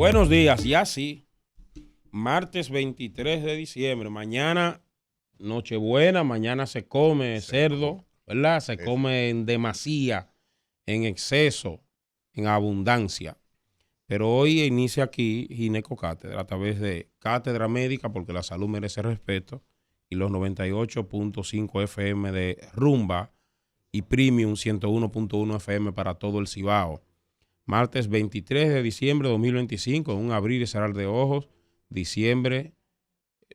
Buenos días, ya sí. Martes 23 de diciembre. Mañana, Nochebuena. Mañana se come cerdo, ¿verdad? Se come en demasía, en exceso, en abundancia. Pero hoy inicia aquí Gineco Cátedra a través de Cátedra Médica, porque la salud merece respeto, y los 98.5 FM de Rumba y Premium 101.1 FM para todo el Cibao. Martes 23 de diciembre de 2025, en un abrir y cerrar de ojos. Diciembre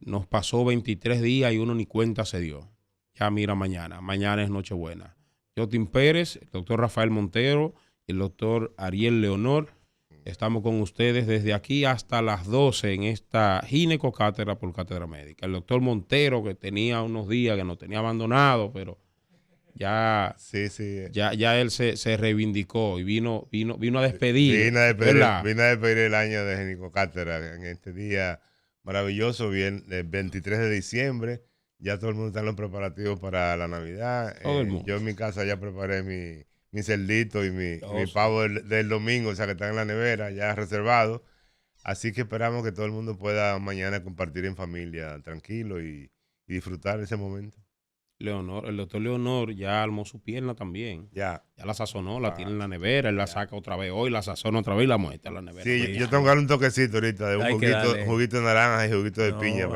nos pasó 23 días y uno ni cuenta se dio. Ya mira mañana. Mañana es Nochebuena. Jotin Pérez, el doctor Rafael Montero y el doctor Ariel Leonor. Estamos con ustedes desde aquí hasta las 12 en esta ginecocátedra por Cátedra Médica. El doctor Montero, que tenía unos días que nos tenía abandonado, pero ya, ya él se reivindicó y vino a despedir. Vino a despedir el año de ginecocátedra en este día maravilloso, bien, el 23 de diciembre. Ya todo el mundo está en los preparativos para la Navidad. Yo en mi casa ya preparé mi cerdito y mi pavo del domingo, o sea que están en la nevera ya reservado. Así que esperamos que todo el mundo pueda mañana compartir en familia tranquilo y disfrutar ese momento. Leonor, el doctor Leonor ya armó su pierna también. Ya la sazonó, la tiene en la nevera, él la saca otra vez hoy, la sazona otra vez y la muestra en la nevera. Sí, yo tengo que darle un toquecito ahorita de un juguito de naranja y juguito de piña.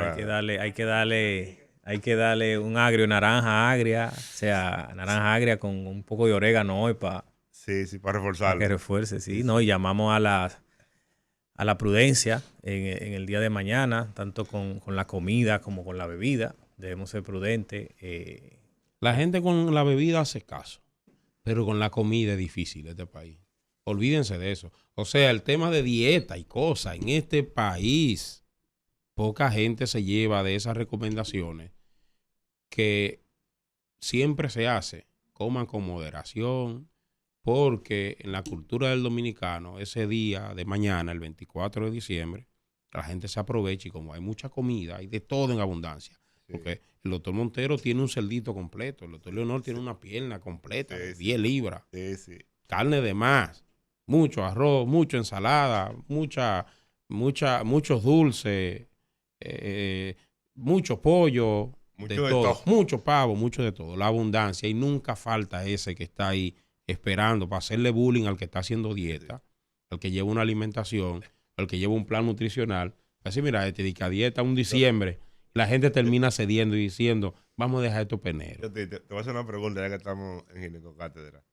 Hay que darle un agrio, naranja agria, o sea, naranja agria con un poco de orégano hoy para reforzarlo. Para que refuerce, sí. No, y llamamos a la prudencia en el día de mañana, tanto con la comida como con la bebida. Debemos ser prudentes. La gente con la bebida hace caso, pero con la comida es difícil este país. Olvídense de eso. O sea, el tema de dieta y cosas en este país, poca gente se lleva de esas recomendaciones que siempre se hace. Coman con moderación, porque en la cultura del dominicano, ese día de mañana, el 24 de diciembre, la gente se aprovecha y como hay mucha comida, hay de todo en abundancia. Porque el doctor Montero tiene un cerdito completo, el doctor Leonor tiene una pierna completa de 10 libras, carne de más, mucho arroz, mucha ensalada, muchos dulces, mucho pollo, mucho pavo, mucho de todo, la abundancia, y nunca falta ese que está ahí esperando para hacerle bullying al que está haciendo dieta, al que lleva una alimentación, al que lleva un plan nutricional. Así, mira, te dedica a dieta un diciembre. La gente termina cediendo y diciendo, vamos a dejar estos peneros. Te voy a hacer una pregunta ya que estamos en ginecocátedra.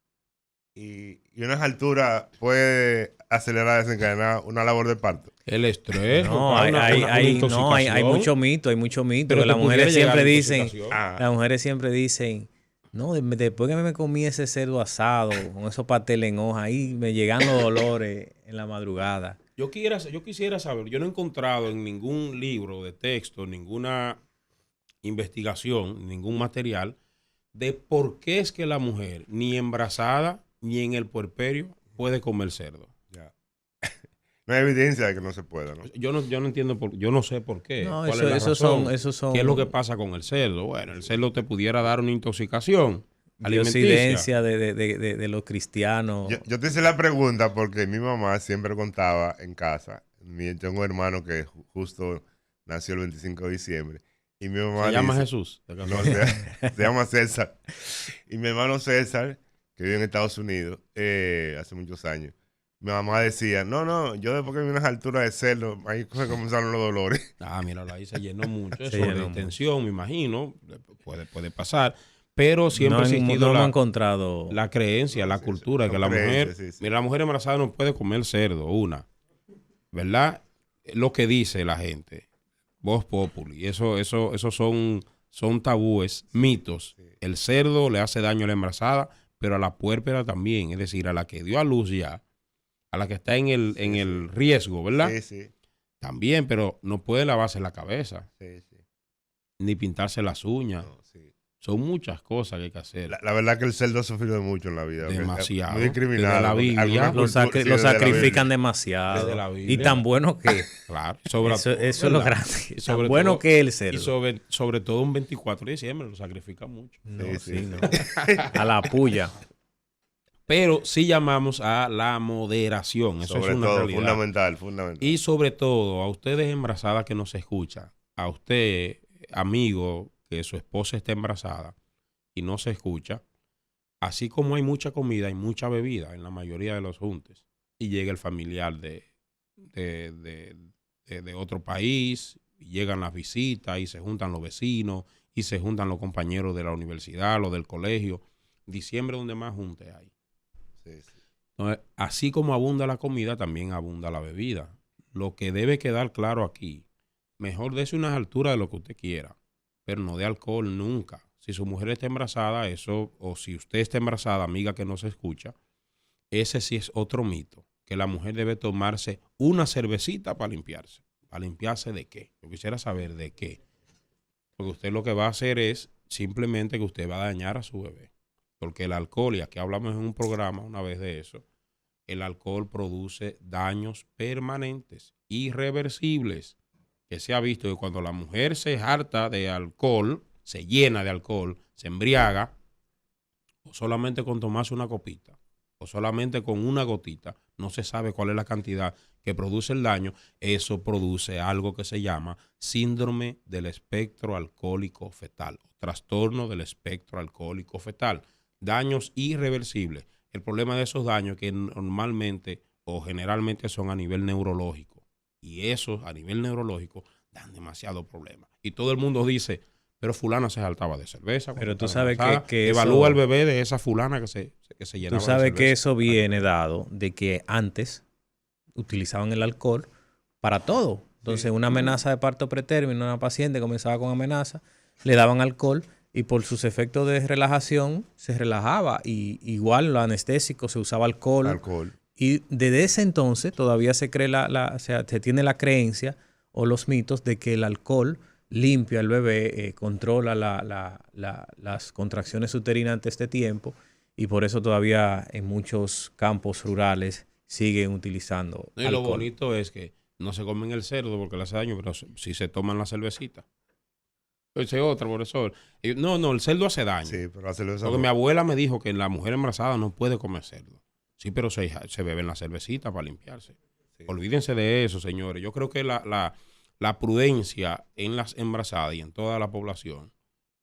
¿Y unas alturas puede acelerar, desencadenar una labor de parto? El estrés. No, hay mucho mito, Pero las mujeres siempre dicen, no, después que me comí ese cerdo asado, con esos pasteles en hoja, ahí me llegan los dolores en la madrugada. Yo quisiera saber, yo no he encontrado en ningún libro de texto, ninguna investigación, ningún material, de por qué es que la mujer, ni embarazada, ni en el puerperio, puede comer cerdo. Ya. No hay evidencia de que no se pueda, ¿no? Yo no entiendo, yo no sé por qué. No, ¿Cuál es la razón? Esos son... ¿Qué es lo que pasa con el cerdo? Bueno, el cerdo te pudiera dar una intoxicación alimenticia de los cristianos. Yo te hice la pregunta porque mi mamá siempre contaba en casa. Tengo un hermano que justo nació el 25 de diciembre. Y mi mamá ¿Se llama Jesús? No, se llama César. Y mi hermano César, que vive en Estados Unidos hace muchos años, mi mamá decía, no, yo después que vi unas alturas de cerdo, ahí comenzaron los dolores. Míralo, ahí se llenó mucho. Eso de tensión, me imagino, puede pasar. Pero siempre ha existido la creencia, la cultura de que la mujer, mira, la mujer embarazada no puede comer cerdo, ¿verdad? Lo que dice la gente, voz populi, eso son tabúes, mitos. El cerdo le hace daño a la embarazada, pero a la puérpera también, es decir, a la que dio a luz ya, a la que está en el riesgo, ¿verdad? Sí. También, pero no puede lavarse la cabeza, ni pintarse las uñas. No, Son muchas cosas que hay que hacer. La verdad que el cerdo ha sufrido mucho en la vida. Demasiado. Muy discriminado. Desde la Biblia. Lo sacrifican demasiado. Desde la Biblia. Y tan bueno que... Claro. Eso es lo grande. Tan bueno que el cerdo. Y sobre todo un 24 de diciembre lo sacrifican mucho. No. A la puya. Pero sí llamamos a la moderación. Eso sobre es una todo, realidad. fundamental. Y sobre todo, a ustedes embarazadas que nos escuchan, a usted, amigo, que su esposa está embarazada y no se escucha, así como hay mucha comida, hay mucha bebida en la mayoría de los juntes. Y llega el familiar de otro país, y llegan las visitas y se juntan los vecinos y se juntan los compañeros de la universidad, los del colegio. Diciembre es donde más junte hay. Sí, sí. Entonces, así como abunda la comida, también abunda la bebida. Lo que debe quedar claro aquí, mejor dése unas alturas de lo que usted quiera, pero no de alcohol nunca. Si su mujer está embarazada, eso, o si usted está embarazada, amiga que no se escucha, ese sí es otro mito, que la mujer debe tomarse una cervecita para limpiarse. ¿Para limpiarse de qué? Yo quisiera saber de qué. Porque usted lo que va a hacer es simplemente que usted va a dañar a su bebé. Porque el alcohol, y aquí hablamos en un programa una vez de eso, el alcohol produce daños permanentes, irreversibles, que se ha visto que cuando la mujer se harta de alcohol, se llena de alcohol, se embriaga, o solamente con tomarse una copita, o solamente con una gotita, no se sabe cuál es la cantidad que produce el daño, eso produce algo que se llama síndrome del espectro alcohólico fetal, o trastorno del espectro alcohólico fetal, daños irreversibles. El problema de esos daños es que normalmente o generalmente son a nivel neurológico, y esos a nivel neurológico dan demasiado problema. Y todo el mundo dice, pero fulana se saltaba de cerveza. Pero tú sabes que evalúa al bebé de esa fulana que se llenaba de cerveza. Tú sabes que eso viene dado de que antes utilizaban el alcohol para todo. Entonces, una amenaza de parto pretérmino, una paciente comenzaba con amenaza, le daban alcohol y por sus efectos de relajación se relajaba. Y igual lo anestésico, se usaba alcohol. Y desde ese entonces todavía se cree se tiene la creencia o los mitos de que el alcohol limpia al bebé, controla las contracciones uterinas ante este tiempo, y por eso todavía en muchos campos rurales siguen utilizando alcohol. Lo bonito es que no se comen el cerdo porque le hace daño, pero sí se toman la cervecita. Esa es otra, profesor. No, el cerdo hace daño. Sí, pero la cerveza porque mi abuela me dijo que la mujer embarazada no puede comer cerdo. Sí, pero se beben la cervecita para limpiarse. Sí. Olvídense de eso, señores. Yo creo que la prudencia en las embarazadas y en toda la población,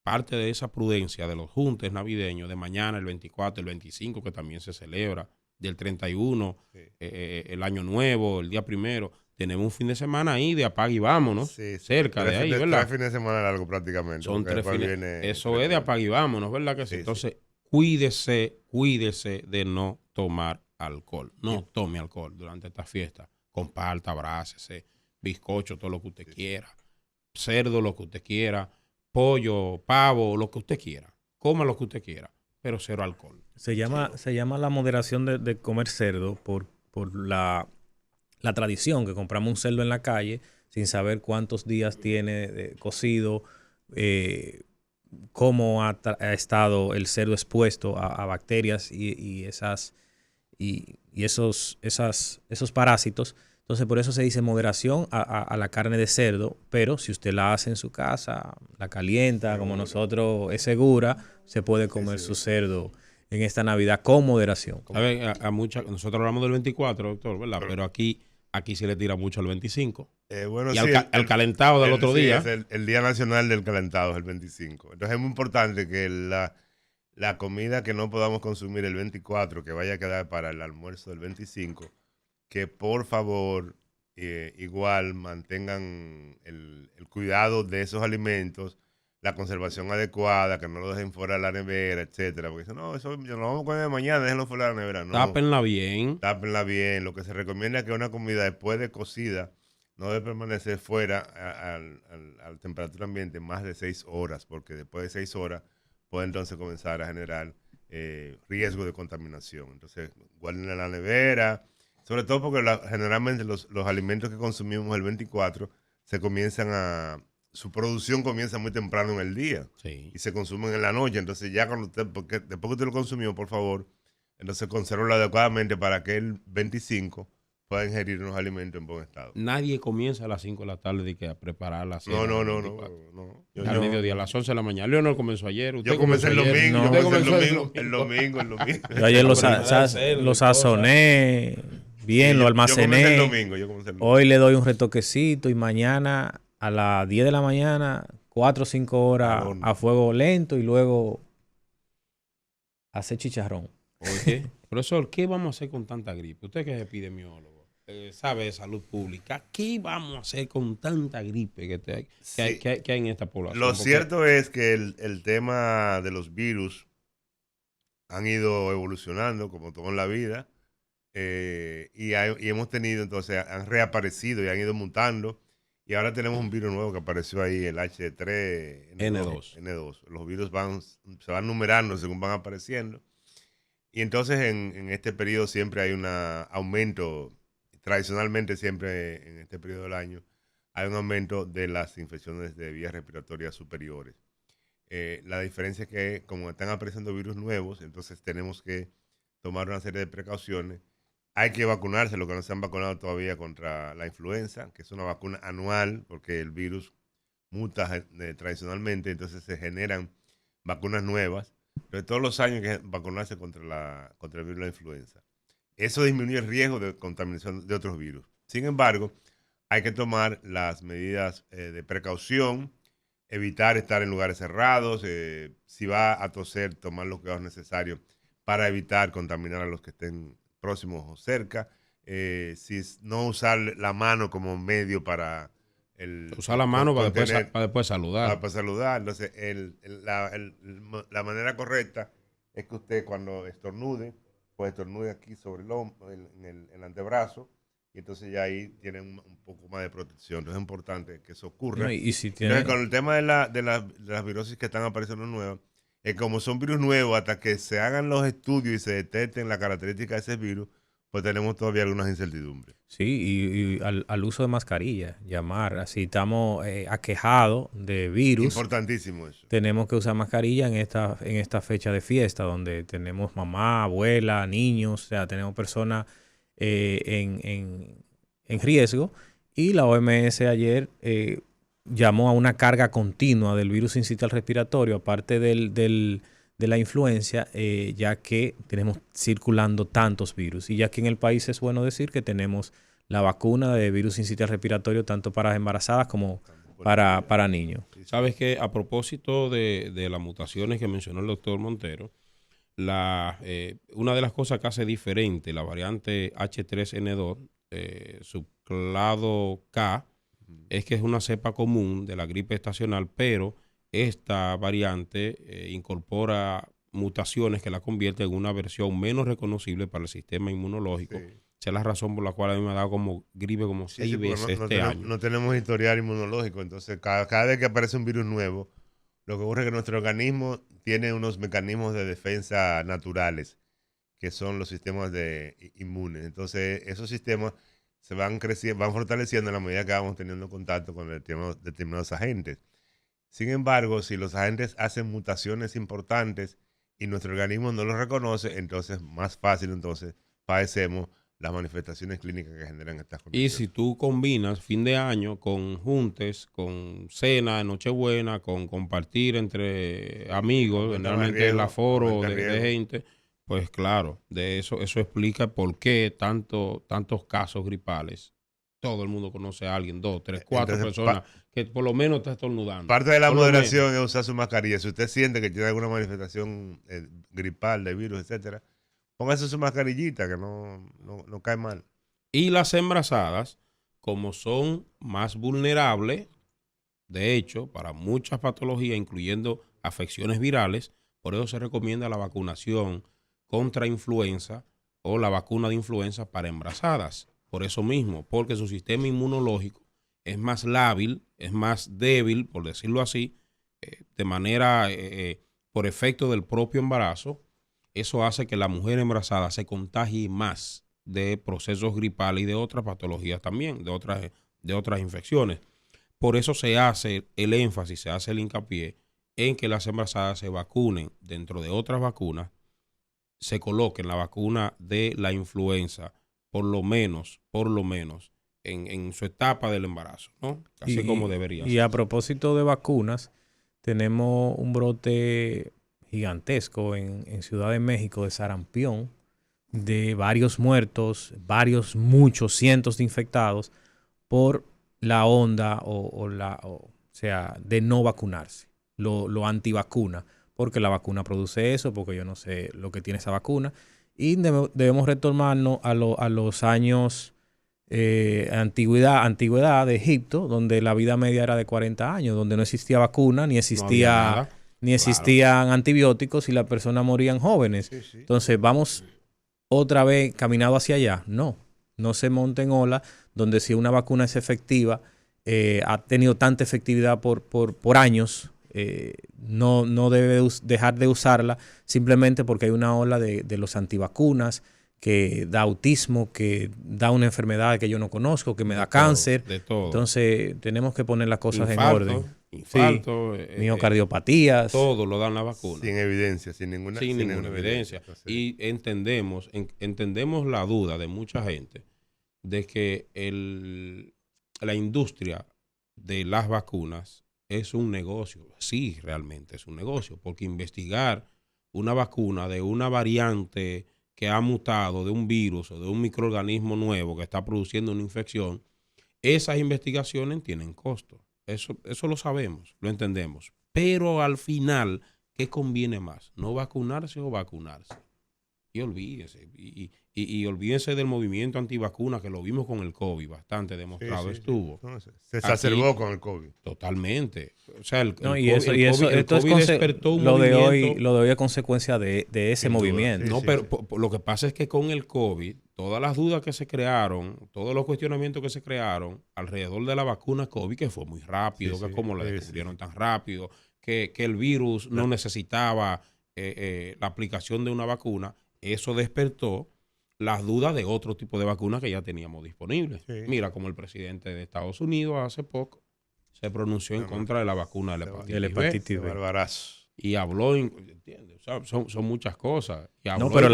parte de esa prudencia de los juntes navideños, de mañana, el 24, el 25, que también se celebra, del 31, sí. El año nuevo, el día primero, tenemos un fin de semana ahí de apague y vámonos, sí, cerca de ahí, ¿verdad? 3 fines de semana largo prácticamente. Son 3 fines. Eso es de apague y vámonos, ¿verdad que sí? Entonces, cuídese de no tomar alcohol. No tome alcohol durante esta fiesta. Comparta, abrácese, bizcocho, todo lo que usted quiera, cerdo, lo que usted quiera, pollo, pavo, lo que usted quiera. Coma lo que usted quiera, pero cero alcohol. Se llama la moderación de comer cerdo por la tradición, que compramos un cerdo en la calle sin saber cuántos días tiene cocido, cómo ha estado el cerdo expuesto a bacterias y esos parásitos. Entonces, por eso se dice moderación a la carne de cerdo, pero si usted la hace en su casa, la calienta, como nosotros, es segura, se puede comer su cerdo en esta Navidad con moderación. Nosotros hablamos del 24, doctor, ¿verdad? Pero aquí se le tira mucho al 25. Bueno, y al calentado del otro día. Es el Día Nacional del Calentado, es el 25. Entonces es muy importante que la comida que no podamos consumir el 24, que vaya a quedar para el almuerzo del 25, que por favor igual mantengan el cuidado de esos alimentos, la conservación adecuada, que no lo dejen fuera de la nevera, etcétera. Porque dicen, no, eso lo vamos a comer mañana, déjenlo fuera de la nevera. No, tápenla bien. Tápenla bien. Lo que se recomienda es que una comida después de cocida no debe permanecer fuera a la temperatura ambiente más de 6 horas, porque después de 6 horas puede entonces comenzar a generar riesgo de contaminación. Entonces, guárdenla en la nevera, sobre todo porque generalmente los alimentos que consumimos el 24 su producción comienza muy temprano en el día, sí, y se consumen en la noche. Entonces ya después que usted lo consumió, por favor, entonces consérvelo adecuadamente para que el 25 pueda ingerir unos alimentos en buen estado. Nadie comienza a las 5 de la tarde a preparar la cena. No. Al mediodía, a las 11 de la mañana. Leonor comenzó ayer. Yo comencé el domingo. No. Yo comencé el domingo. Yo ayer lo sazoné bien, sí, lo almacené. Yo comencé el domingo. Hoy le doy un retoquecito y mañana a las 10 de la mañana, 4 o 5 horas a fuego lento y luego hacer chicharrón. Oye, profesor, ¿qué vamos a hacer con tanta gripe? Usted que es epidemiólogo, sabe de salud pública, ¿qué vamos a hacer con tanta gripe que hay en esta población? Lo cierto es que el tema de los virus han ido evolucionando como todo en la vida y hemos tenido, entonces, han reaparecido y han ido mutando. Y ahora tenemos un virus nuevo que apareció ahí, el H3N2. Los virus se van numerando según van apareciendo. Y entonces en este periodo siempre hay un aumento, tradicionalmente siempre en este periodo del año, hay un aumento de las infecciones de vías respiratorias superiores. La diferencia es que como están apareciendo virus nuevos, entonces tenemos que tomar una serie de precauciones. Hay que vacunarse, los que no se han vacunado todavía contra la influenza, que es una vacuna anual, porque el virus muta tradicionalmente, entonces se generan vacunas nuevas. Pero todos los años hay que vacunarse contra el virus de la influenza. Eso disminuye el riesgo de contaminación de otros virus. Sin embargo, hay que tomar las medidas de precaución, evitar estar en lugares cerrados, si va a toser, tomar los cuidados necesarios para evitar contaminar a los que estén próximos o cerca, no usar la mano como medio para usar la mano para después saludar. Para saludar. Entonces, la manera correcta es que usted cuando estornude, pues estornude aquí sobre el hombro, en el antebrazo, y entonces ya ahí tienen un poco más de protección. Entonces es importante que eso ocurra. No, y si tiene... Entonces, con el tema de las virosis que están apareciendo nuevas, como son virus nuevos, hasta que se hagan los estudios y se detecten las características de ese virus, pues tenemos todavía algunas incertidumbres. Sí, y al uso de mascarilla, llamar. Si estamos aquejados de virus. Importantísimo eso. Tenemos que usar mascarilla en esta fecha de fiesta, donde tenemos mamá, abuela, niños, o sea, tenemos personas en riesgo. Y la OMS ayer llamó a una carga continua del virus sincitial respiratorio, aparte de la influencia, ya que tenemos circulando tantos virus. Y ya que en el país es bueno decir que tenemos la vacuna de virus sincitial respiratorio tanto para embarazadas como para niños. Sabes que a propósito de las mutaciones que mencionó el doctor Montero, una de las cosas que hace diferente la variante H3N2, subclado K, es que es una cepa común de la gripe estacional, pero esta variante incorpora mutaciones que la convierten en una versión menos reconocible para el sistema inmunológico. Sí. Esa es la razón por la cual a mí me ha dado como gripe como 6 veces este año. No tenemos historial inmunológico, entonces cada vez que aparece un virus nuevo, lo que ocurre es que nuestro organismo tiene unos mecanismos de defensa naturales, que son los sistemas inmunes. Entonces esos sistemas se van fortaleciendo a la medida que vamos teniendo contacto con determinados agentes. Sin embargo, si los agentes hacen mutaciones importantes y nuestro organismo no los reconoce, entonces más fácil padecemos las manifestaciones clínicas que generan estas condiciones. Y si tú combinas fin de año con juntes, con cena, Nochebuena, con compartir entre amigos, generalmente el aforo de gente, pues claro, de eso explica por qué tantos casos gripales. Todo el mundo conoce a alguien, 2, 3, 4 personas que por lo menos está estornudando. Parte de la moderación es usar su mascarilla. Si usted siente que tiene alguna manifestación gripal, de virus, etcétera, póngase su mascarillita, que no cae mal. Y las embarazadas, como son más vulnerables, de hecho, para muchas patologías, incluyendo afecciones virales, por eso se recomienda la vacunación contra influenza o la vacuna de influenza para embarazadas. Por eso mismo, porque su sistema inmunológico es más lábil, es más débil, por decirlo así, de manera, por efecto del propio embarazo. Eso hace que la mujer embarazada se contagie más de procesos gripales y de otras patologías también, de otras infecciones. Por eso se hace el énfasis, se hace el hincapié en que las embarazadas se vacunen. Dentro de otras vacunas, se coloquen la vacuna de la influenza por lo menos, en su etapa del embarazo, ¿no? Así como debería ser. Y a propósito de vacunas, tenemos un brote gigantesco en Ciudad de México de sarampión, de varios muertos, muchos cientos de infectados por la onda o sea, de no vacunarse, lo antivacuna, porque la vacuna produce eso, porque yo no sé lo que tiene esa vacuna, y debemos retornarnos a los años antigüedad de Egipto, donde la vida media era de 40 años, donde no existía vacuna, ni existían antibióticos y las personas morían jóvenes. Sí, sí. Entonces, vamos otra vez caminado hacia allá. No se monten ola donde si una vacuna es efectiva, ha tenido tanta efectividad por años, no debe dejar de usarla simplemente porque hay una ola de los antivacunas que da autismo, que da una enfermedad que yo no conozco, que me da cáncer. De todo. Entonces tenemos que poner las cosas en orden. Infarto, miocardiopatías. Todo lo dan la vacuna. Sin evidencia, sin ninguna evidencia. Y entendemos la duda de mucha gente de que la industria de las vacunas es un negocio. Sí, realmente es un negocio, porque investigar una vacuna de una variante que ha mutado, de un virus o de un microorganismo nuevo que está produciendo una infección, esas investigaciones tienen costo. Eso lo sabemos, lo entendemos. Pero al final, ¿qué conviene más? ¿No vacunarse o vacunarse? Y olvídense. Y olvídense del movimiento antivacuna, que lo vimos con el COVID, bastante demostrado estuvo. Sí. Se exacerbó con el COVID. Totalmente. O sea, el COVID despertó un movimiento. Lo de hoy es consecuencia de ese movimiento. No, pero lo que pasa es que con el COVID, todas las dudas que se crearon, todos los cuestionamientos que se crearon alrededor de la vacuna COVID, que fue muy rápido, que como la descubrieron tan rápido, que el virus no necesitaba la aplicación de una vacuna, eso despertó las dudas de otro tipo de vacunas que ya teníamos disponibles. Sí. Mira, como el presidente de Estados Unidos hace poco se pronunció en contra de la vacuna de la hepatitis B. Barbarazo. Y habló, ¿entiendes? O sea, son muchas cosas. Y habló, pero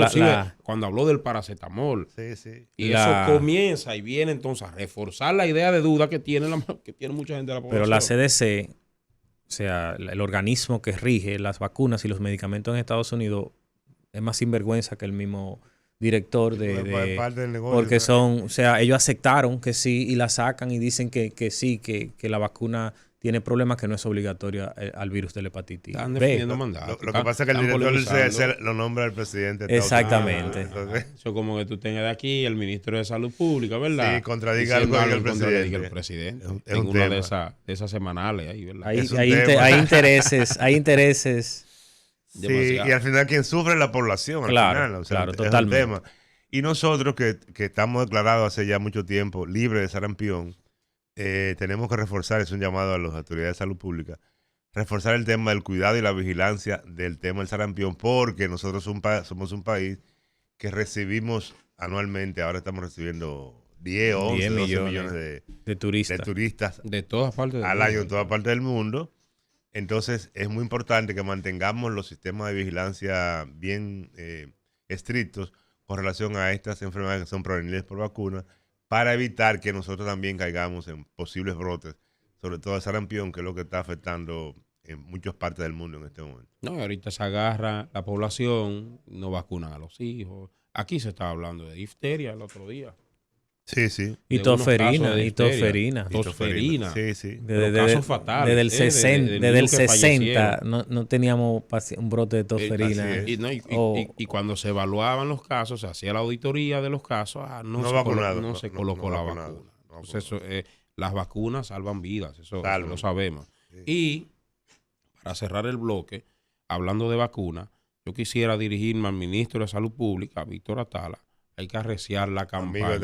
cuando habló del paracetamol. Sí. Y eso comienza y viene entonces a reforzar la idea de duda que tiene mucha gente de la población. Pero la CDC, o sea, el organismo que rige las vacunas y los medicamentos en Estados Unidos, es más sinvergüenza que el mismo director parte del negocio, porque o sea, ellos aceptaron que sí y la sacan y dicen que sí, que la vacuna tiene problemas, que no es obligatoria al virus de la hepatitis Están defendiendo mandatos. Lo que pasa es que el director del CDC lo nombra el presidente. Exactamente. Eso como que tú tengas de aquí el ministro de Salud Pública, ¿verdad? Sí, contradiga algo el presidente. En una de esas semanales ahí, ¿verdad? Hay intereses. Sí, y al final quien sufre es la población. Claro, totalmente. Es un tema. Y nosotros que estamos declarados hace ya mucho tiempo libres de sarampión, tenemos que reforzar, es un llamado a las autoridades de salud pública, reforzar el tema del cuidado y la vigilancia del tema del sarampión, porque nosotros somos un país que recibimos anualmente, ahora estamos recibiendo 10, 11, 12 millones de turistas de todas partes del al año en toda parte del mundo. Entonces es muy importante que mantengamos los sistemas de vigilancia bien estrictos con relación a estas enfermedades que son prevenibles por vacuna, para evitar que nosotros también caigamos en posibles brotes, sobre todo el sarampión, que es lo que está afectando en muchas partes del mundo en este momento. No, ahorita se agarra la población, no vacunan a los hijos. Aquí se estaba hablando de difteria el otro día. Sí. Y tosferina. Sí. Casos fatales. Desde el 60 no teníamos un brote de tosferina. Y cuando se evaluaban los casos, se hacía la auditoría de los casos, no se colocó la vacuna. Entonces, las vacunas salvan vidas, eso lo sabemos. Sí. Y para cerrar el bloque, hablando de vacunas, yo quisiera dirigirme al ministro de Salud Pública, Víctor Atala. Hay que arreciar la campaña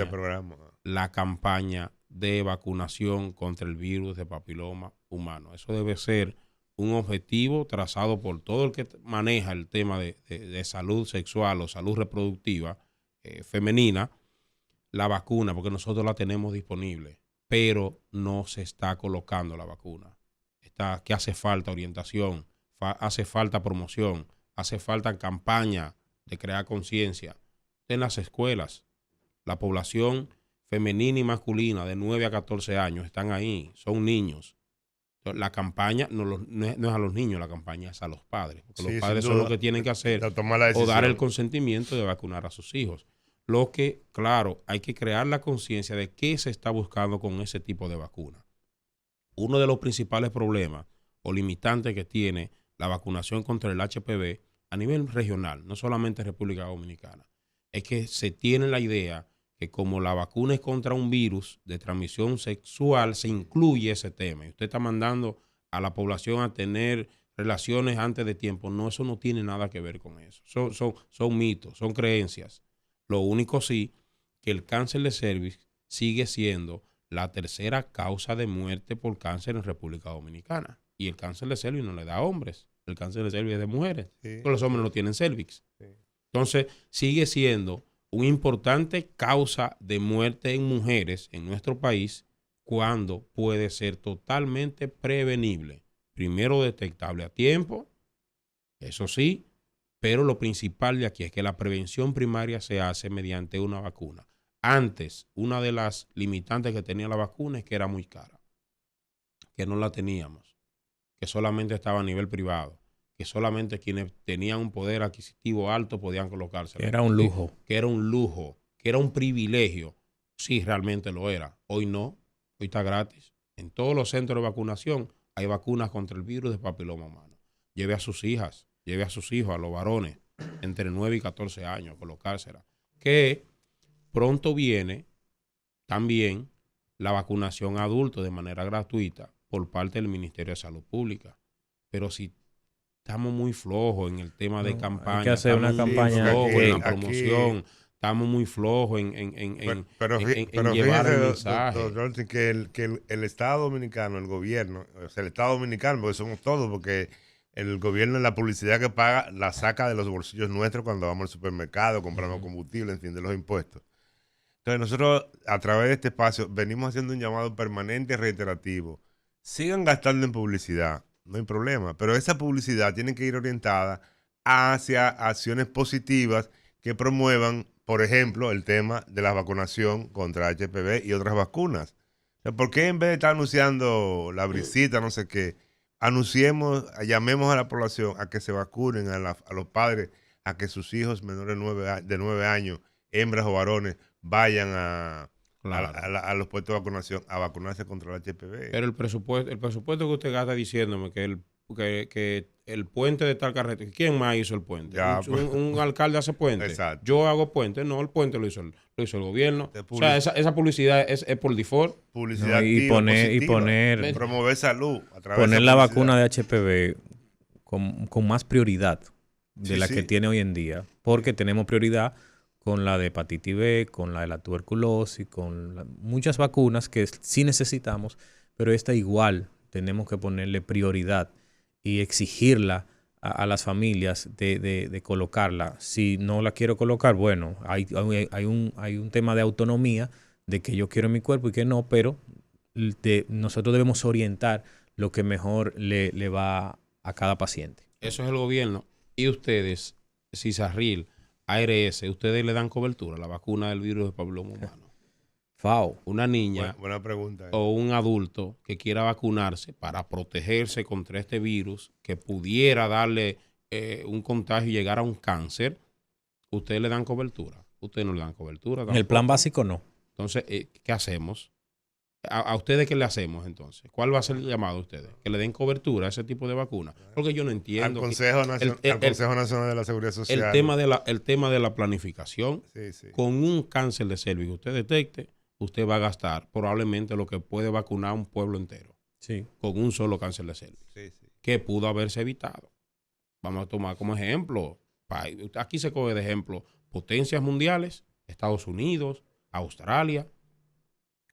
de vacunación contra el virus de papiloma humano. Eso debe ser un objetivo trazado por todo el que maneja el tema de salud sexual o salud reproductiva femenina, la vacuna, porque nosotros la tenemos disponible, pero no se está colocando la vacuna. Que hace falta orientación, hace falta promoción, hace falta campaña de crear conciencia en las escuelas. La población femenina y masculina de 9 a 14 años están ahí, son niños. Entonces, la campaña no es a los niños, la campaña es a los padres. Porque los padres son los que tienen que hacer o dar el consentimiento de vacunar a sus hijos. Lo que, claro, hay que crear la conciencia de qué se está buscando con ese tipo de vacuna. Uno de los principales problemas o limitantes que tiene la vacunación contra el HPV a nivel regional, no solamente en República Dominicana, es que se tiene la idea que como la vacuna es contra un virus de transmisión sexual, se incluye ese tema. Y usted está mandando a la población a tener relaciones antes de tiempo. No, eso no tiene nada que ver con eso. Son mitos, son creencias. Lo único sí, que el cáncer de cervix sigue siendo la tercera causa de muerte por cáncer en República Dominicana. Y el cáncer de cervix no le da a hombres. El cáncer de cervix es de mujeres. Sí, los hombres no tienen cervix. Sí. Entonces, sigue siendo una importante causa de muerte en mujeres en nuestro país cuando puede ser totalmente prevenible. Primero, detectable a tiempo, eso sí, pero lo principal de aquí es que la prevención primaria se hace mediante una vacuna. Antes, una de las limitantes que tenía la vacuna es que era muy cara, que no la teníamos, que solamente estaba a nivel privado, que solamente quienes tenían un poder adquisitivo alto podían colocársela. Era un lujo. Que era un lujo, que era un privilegio. Sí, realmente lo era. Hoy no, hoy está gratis. En todos los centros de vacunación hay vacunas contra el virus de papiloma humano. Lleve a sus hijas, lleve a sus hijos, a los varones, entre 9 y 14 años, a colocársela. Que pronto viene también la vacunación a adultos de manera gratuita por parte del Ministerio de Salud Pública. Pero si estamos muy flojos en el tema de campaña. Hay que hacer una campaña en la promoción. Estamos muy flojos en llevar el mensaje. Doctor, que el Estado Dominicano, el gobierno, o sea, el Estado Dominicano, porque somos todos, porque el gobierno, la publicidad que paga, la saca de los bolsillos nuestros cuando vamos al supermercado, compramos combustible, en fin, de los impuestos. Entonces nosotros, a través de este espacio, venimos haciendo un llamado permanente y reiterativo. Sigan gastando en publicidad. No hay problema, pero esa publicidad tiene que ir orientada hacia acciones positivas que promuevan, por ejemplo, el tema de la vacunación contra HPV y otras vacunas. O sea, ¿por qué en vez de estar anunciando la brisita, no sé qué, llamemos a la población a que se vacunen, a los padres, a que sus hijos menores de 9 años, hembras o varones, vayan a los puestos de vacunación a vacunarse contra el HPV? Pero el presupuesto que usted gasta diciéndome que el puente de tal carretera, ¿quién más hizo el puente? Ya, un alcalde hace puente. Exacto. Yo hago puente, no, el puente lo hizo el gobierno. O sea, esa publicidad es por default. Publicidad poner promover salud a través poner la vacuna de HPV con más prioridad de la que tiene hoy en día, porque tenemos prioridad con la de hepatitis B, con la de la tuberculosis, con muchas vacunas que sí necesitamos, pero esta igual tenemos que ponerle prioridad y exigirla a las familias de colocarla. Si no la quiero colocar, bueno, hay un tema de autonomía, de que yo quiero en mi cuerpo y que no, pero nosotros debemos orientar lo que mejor le va a cada paciente. Eso es el gobierno. Y ustedes, CISARRIL, ARS, ¿ustedes le dan cobertura a la vacuna del virus de papiloma humano? FAO. Una niña buena pregunta, o un adulto que quiera vacunarse para protegerse contra este virus que pudiera darle un contagio y llegar a un cáncer, ¿ustedes le dan cobertura? Ustedes no le dan cobertura tampoco. En el plan básico no. Entonces, ¿qué hacemos? ¿A ustedes qué le hacemos entonces? ¿Cuál va a ser el llamado a ustedes? Que le den cobertura a ese tipo de vacuna. Porque yo no entiendo. Al Consejo Nacional de la Seguridad Social. El tema de la planificación. Sí. Con un cáncer de cervix que usted detecte, usted va a gastar probablemente lo que puede vacunar a un pueblo entero. Sí. Con un solo cáncer de cervix. Sí. Que pudo haberse evitado. Vamos a tomar como ejemplo. Aquí se coge de ejemplo potencias mundiales, Estados Unidos, Australia,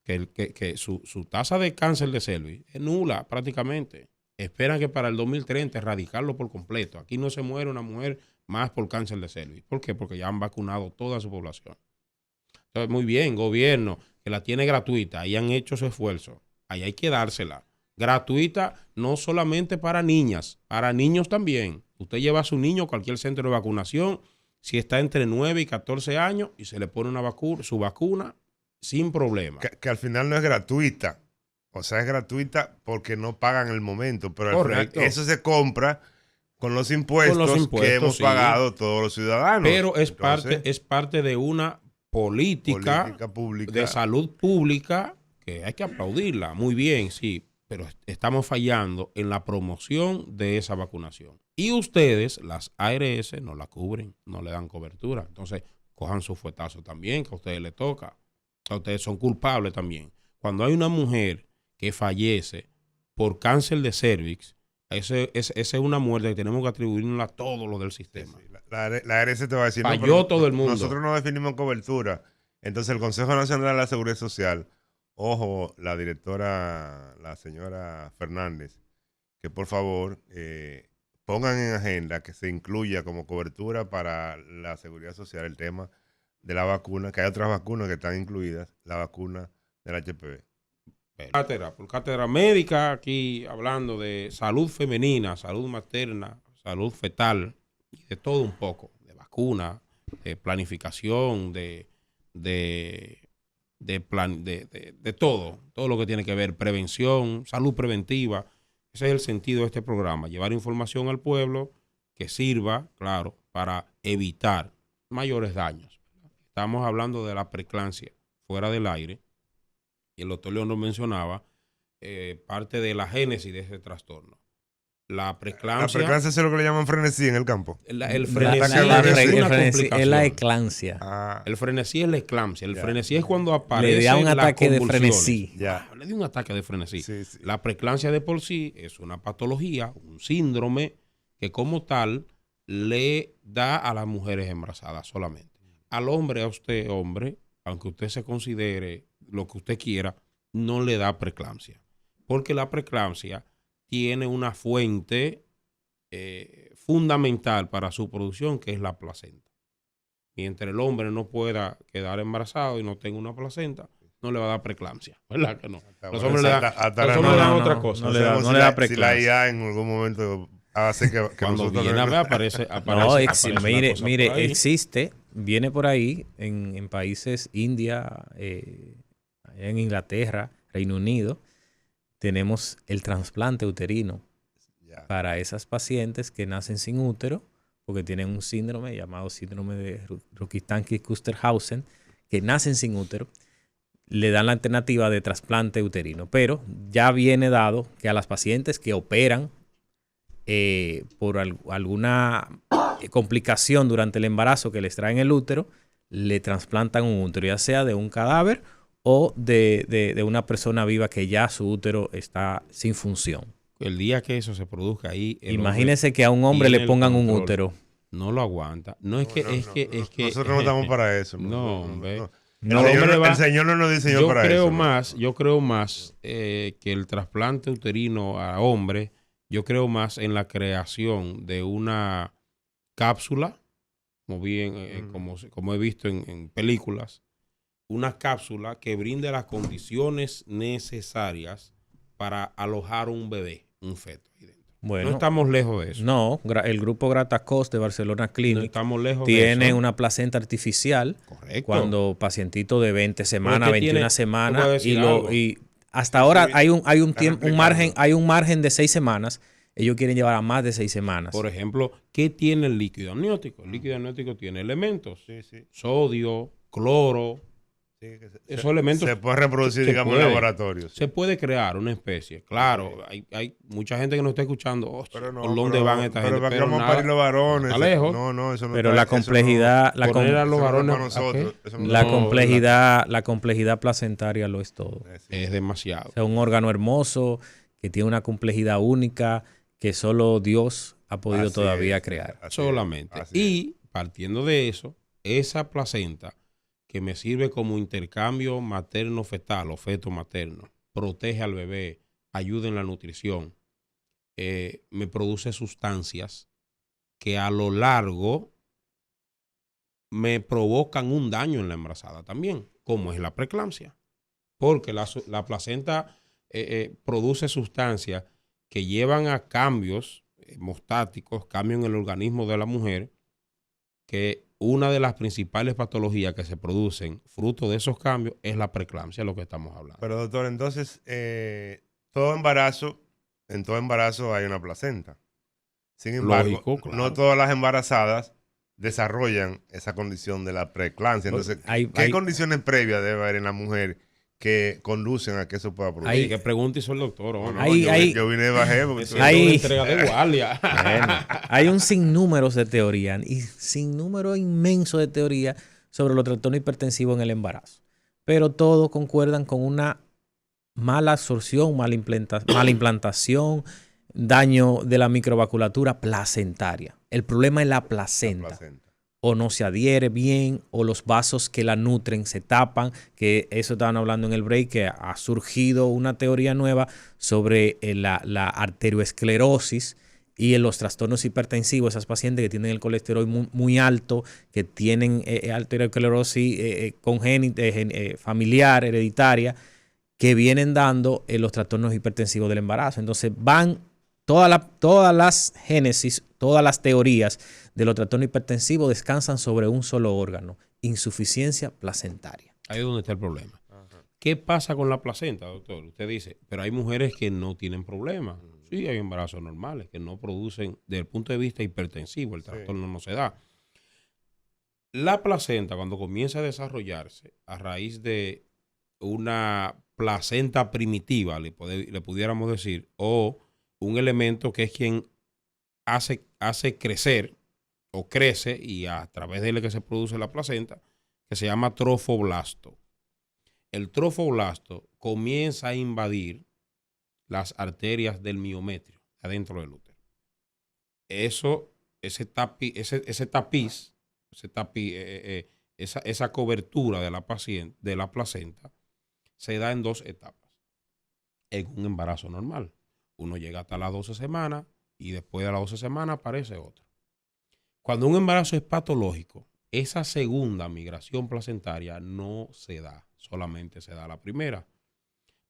que su tasa de cáncer de cervix es nula prácticamente. Esperan que para el 2030 erradicarlo por completo. Aquí no se muere una mujer más por cáncer de cervix. ¿Por qué? Porque ya han vacunado toda su población. Entonces, muy bien, gobierno, que la tiene gratuita, ahí han hecho su esfuerzo. Ahí hay que dársela. Gratuita no solamente para niñas, para niños también. Usted lleva a su niño a cualquier centro de vacunación. si está entre 9 y 14 años y se le pone su vacuna sin problema. Que al final no es gratuita. O sea, es gratuita porque no pagan el momento, pero al final eso se compra con los impuestos que hemos pagado todos los ciudadanos. Pero es parte de una política pública de salud pública que hay que aplaudirla. Muy bien, sí, pero estamos fallando en la promoción de esa vacunación. Y ustedes, las ARS, no la cubren, no le dan cobertura. Entonces, cojan su fuetazo también, que a ustedes les toca. A ustedes son culpables también. Cuando hay una mujer que fallece por cáncer de cervix, esa es una muerte que tenemos que atribuirla a todos los del sistema. Sí. La ARS te va a decir, falló todo el mundo. Nosotros no definimos cobertura. Entonces el Consejo Nacional de la Seguridad Social, ojo, la directora, la señora Fernández, que por favor pongan en agenda que se incluya como cobertura para la seguridad social el tema de la vacuna, que hay otras vacunas que están incluidas, la vacuna del HPV. Por cátedra médica, aquí hablando de salud femenina, salud materna, salud fetal, y de todo un poco, de vacuna, de planificación, de todo lo que tiene que ver, prevención, salud preventiva. Ese es el sentido de este programa, llevar información al pueblo que sirva, claro, para evitar mayores daños. Estamos hablando de la preeclampsia fuera del aire. Y el doctor León nos mencionaba parte de la génesis de ese trastorno. La preeclampsia. La preeclampsia es lo que le llaman frenesí en el campo. El frenesí es la eclampsia. El frenesí es la eclampsia. El frenesí es cuando aparece. Le da un ataque de frenesí. Le dio un ataque de frenesí. Sí. La preeclampsia de por sí es una patología, un síndrome que como tal le da a las mujeres embarazadas solamente. Al hombre, a usted, hombre, aunque usted se considere lo que usted quiera, no le da preeclampsia. Porque la preeclampsia tiene una fuente fundamental para su producción, que es la placenta. Mientras el hombre no pueda quedar embarazado y no tenga una placenta, no le va a dar preeclampsia. ¿Verdad que no? Los hombres le dan otra cosa. No le da preeclampsia. Si la IA en algún momento hace que cuando viene a ver aparece mire, existe, viene por ahí en países, India, en Inglaterra, Reino Unido, tenemos el trasplante uterino para esas pacientes que nacen sin útero porque tienen un síndrome llamado síndrome de Rokitansky-Kusterhausen, que nacen sin útero, le dan la alternativa de trasplante uterino. Pero ya viene dado que a las pacientes que operan por alguna complicación durante el embarazo que les traen el útero, le trasplantan un útero, ya sea de un cadáver o de una persona viva que ya su útero está sin función. El día que eso se produzca ahí... Imagínese que a un hombre le pongan un útero. No lo aguanta. Nosotros no estamos para eso. No, hombre. El Señor no nos diseñó para eso. Yo creo más que el trasplante uterino a hombre, yo creo más en la creación de una cápsula, como he visto en películas, una cápsula que brinde las condiciones necesarias para alojar un bebé, un feto ahí dentro. Bueno, no estamos lejos de eso. No, el grupo Gratacos de Barcelona Clinic no estamos lejos tiene de eso. Una placenta artificial. Correcto. Cuando pacientito de 20 semanas, 21 semanas y hasta ahora hay un margen de 6 semanas. Ellos quieren llevar a más de 6 semanas. Por ejemplo, ¿qué tiene el líquido amniótico? El líquido amniótico tiene elementos. Sodio, cloro. Esos elementos se puede reproducir, digamos, en laboratorios. Se puede crear una especie. Claro, hay mucha gente que nos está escuchando. Pero no, ¿por dónde van esta gente? Pero vamos a parir los varones. Está lejos. No, eso no. Pero la complejidad, la complejidad placentaria lo es todo. Es demasiado. O sea, un órgano hermoso que tiene una complejidad única que solo Dios ha podido todavía crear. Solamente. Y partiendo de eso, esa placenta que me sirve como intercambio materno-fetal o feto-materno, protege al bebé, ayuda en la nutrición, me produce sustancias que a lo largo me provocan un daño en la embarazada también, como es la preeclampsia. Porque la placenta produce sustancias que llevan a cambios hemostáticos, cambios en el organismo de la mujer, que una de las principales patologías que se producen fruto de esos cambios es la preeclampsia, lo que estamos hablando. Pero doctor, entonces, en todo embarazo hay una placenta. Sin embargo, lógico, claro, no todas las embarazadas desarrollan esa condición de la preeclampsia. Entonces, ¿qué condiciones previas debe haber en la mujer que conducen a que eso pueda producir? Hay que preguntar eso el doctor. Yo vine de bajé porque hay entrega de guardia. Bueno, hay un sinnúmero de teorías y sinnúmero inmenso de teorías sobre los trastornos hipertensivos en el embarazo. Pero todos concuerdan con una mala absorción, mala implantación, daño de la microvasculatura placentaria. El problema es la placenta. O no se adhiere bien, o los vasos que la nutren se tapan, que eso estaban hablando en el break, que ha surgido una teoría nueva sobre la arterioesclerosis y en los trastornos hipertensivos, esas pacientes que tienen el colesterol muy alto, que tienen arterioesclerosis congénita, familiar, hereditaria, que vienen dando los trastornos hipertensivos del embarazo. Entonces van todas las génesis, todas las teorías de los trastornos hipertensivos descansan sobre un solo órgano, insuficiencia placentaria. Ahí es donde está el problema. Ajá. ¿Qué pasa con la placenta, doctor? Usted dice, pero hay mujeres que no tienen problemas. Sí, hay embarazos normales que no producen, desde el punto de vista hipertensivo, el trastorno no se da. La placenta, cuando comienza a desarrollarse a raíz de una placenta primitiva, le pudiéramos decir, o un elemento que es quien hace crecer o crece y a través de él que se produce la placenta, que se llama trofoblasto. El trofoblasto comienza a invadir las arterias del miometrio adentro del útero. Esa cobertura de la placenta se da en 2 etapas. En un embarazo normal, uno llega hasta las 12 semanas y después de las 12 semanas aparece otro. Cuando un embarazo es patológico, esa segunda migración placentaria no se da, solamente se da la primera.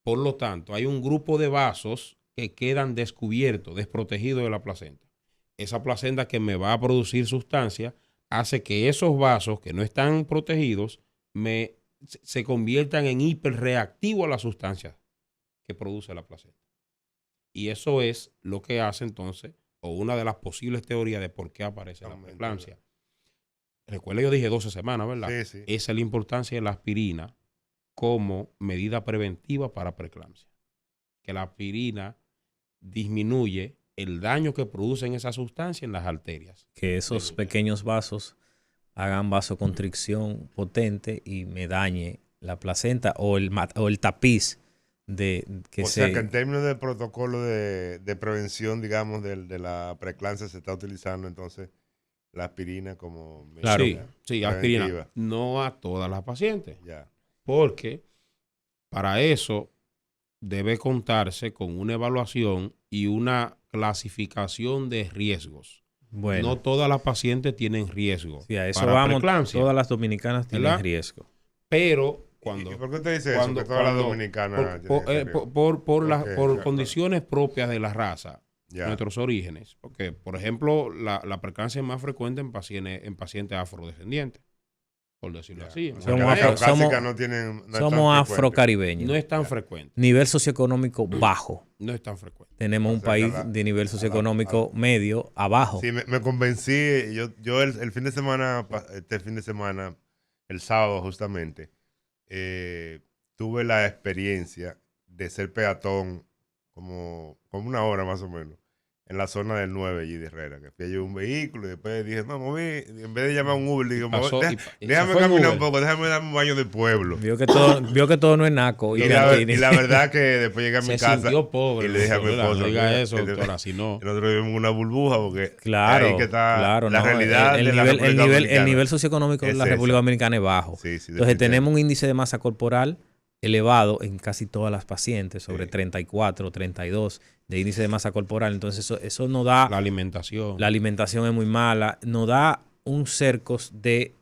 Por lo tanto, hay un grupo de vasos que quedan descubiertos, desprotegidos de la placenta. Esa placenta que me va a producir sustancia hace que esos vasos que no están protegidos se conviertan en hiperreactivos a la sustancia que produce la placenta. Y eso es lo que hace entonces, o una de las posibles teorías de por qué aparece la preeclampsia. Recuerda, yo dije 12 semanas, ¿verdad? Sí, sí. Esa es la importancia de la aspirina como medida preventiva para preeclampsia. Que la aspirina disminuye el daño que producen esa sustancia en las arterias. Que esos pequeños vasos hagan vasoconstricción potente y me dañe la placenta o el tapiz o sea que en términos de protocolo de prevención, digamos, de la preeclampsia se está utilizando entonces la aspirina como medida sí, aspirina. No a todas las pacientes. Ya. Porque para eso debe contarse con una evaluación y una clasificación de riesgos. Bueno. No todas las pacientes tienen riesgo. Sí, a eso vamos. Todas las dominicanas tienen riesgo. Pero ¿Y por qué usted dice eso? Que todas las dominicanas por condiciones propias de la raza, nuestros orígenes. Porque, por ejemplo, la preeclampsia es más frecuente en pacientes afrodescendientes, por decirlo así. Somos afrocaribeños. No es tan frecuente. Nivel socioeconómico bajo. No es tan frecuente. Tenemos un país de nivel socioeconómico medio abajo. Sí, me convencí. Yo este fin de semana, el sábado justamente, tuve la experiencia de ser peatón como una hora más o menos en la zona del 9 allí de Herrera, que fui a llevar un vehículo y después dije, no, moví, en vez de llamar a un Uber, digo, déjame caminar un poco, déjame darme un baño de pueblo. Vio que todo no es naco. Y la verdad que después llegué a mi casa pobre, y le dije a mi esposo, no diga eso, doctora, si no. Nosotros vivimos en una burbuja porque claro, ahí que está la realidad el nivel socioeconómico de la República Dominicana es bajo. Sí, entonces tenemos un índice de masa corporal elevado en casi todas las pacientes, sobre 34, 32 de índice de masa corporal. Entonces eso nos da... La alimentación. La alimentación es muy mala. Nos da un cercos de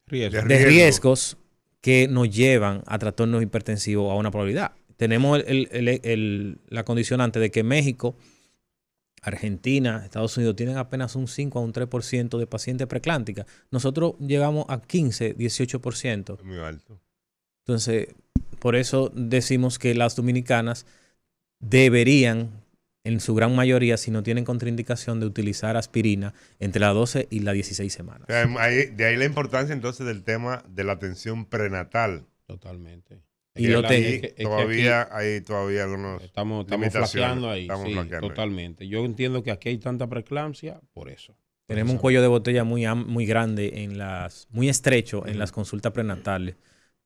riesgos que nos llevan a trastornos hipertensivos a una probabilidad. Tenemos la condicionante de que México Argentina, Estados Unidos tienen apenas un 5 a un 3% de pacientes preeclánticas. Nosotros llegamos a 15, 18%. Muy alto. Entonces, por eso decimos que las dominicanas deberían, en su gran mayoría, si no tienen contraindicación, de utilizar aspirina entre las 12 y las 16 semanas. De ahí la importancia entonces del tema de la atención prenatal. Totalmente. Y todavía hay algunos estamos flaqueando ahí. Sí, totalmente. Yo entiendo que aquí hay tanta preeclampsia por eso. Tenemos un cuello de botella muy grande, muy estrecho en las consultas prenatales.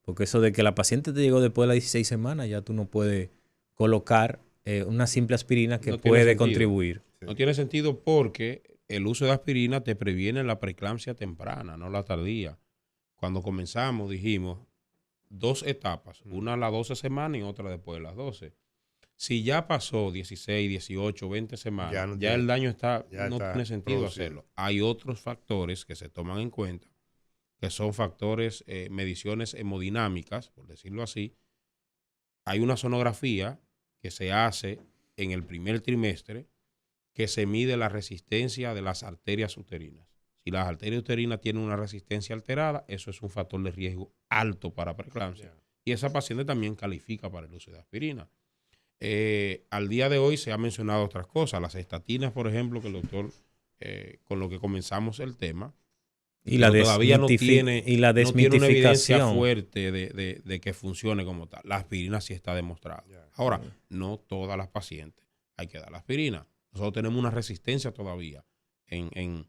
Porque eso de que la paciente te llegó después de las 16 semanas, ya tú no puedes colocar una simple aspirina que puede contribuir. No tiene sentido porque el uso de aspirina te previene la preeclampsia temprana, no la tardía. Cuando comenzamos dijimos 2 etapas, una a las 12 semanas y otra después de las 12. Si ya pasó 16, 18, 20 semanas, ya el daño no tiene sentido hacerlo. Hay otros factores que se toman en cuenta, que son factores, mediciones hemodinámicas, por decirlo así. Hay una sonografía que se hace en el primer trimestre que se mide la resistencia de las arterias uterinas. Si las arterias uterinas tienen una resistencia alterada, eso es un factor de riesgo alto para preeclampsia. Y esa paciente también califica para el uso de aspirina. Al día de hoy se han mencionado otras cosas. Las estatinas, por ejemplo, que el doctor, con lo que comenzamos el tema, y todavía no tiene una evidencia fuerte de que funcione como tal. La aspirina sí está demostrada. Ahora, no todas las pacientes hay que dar la aspirina. Nosotros tenemos una resistencia todavía en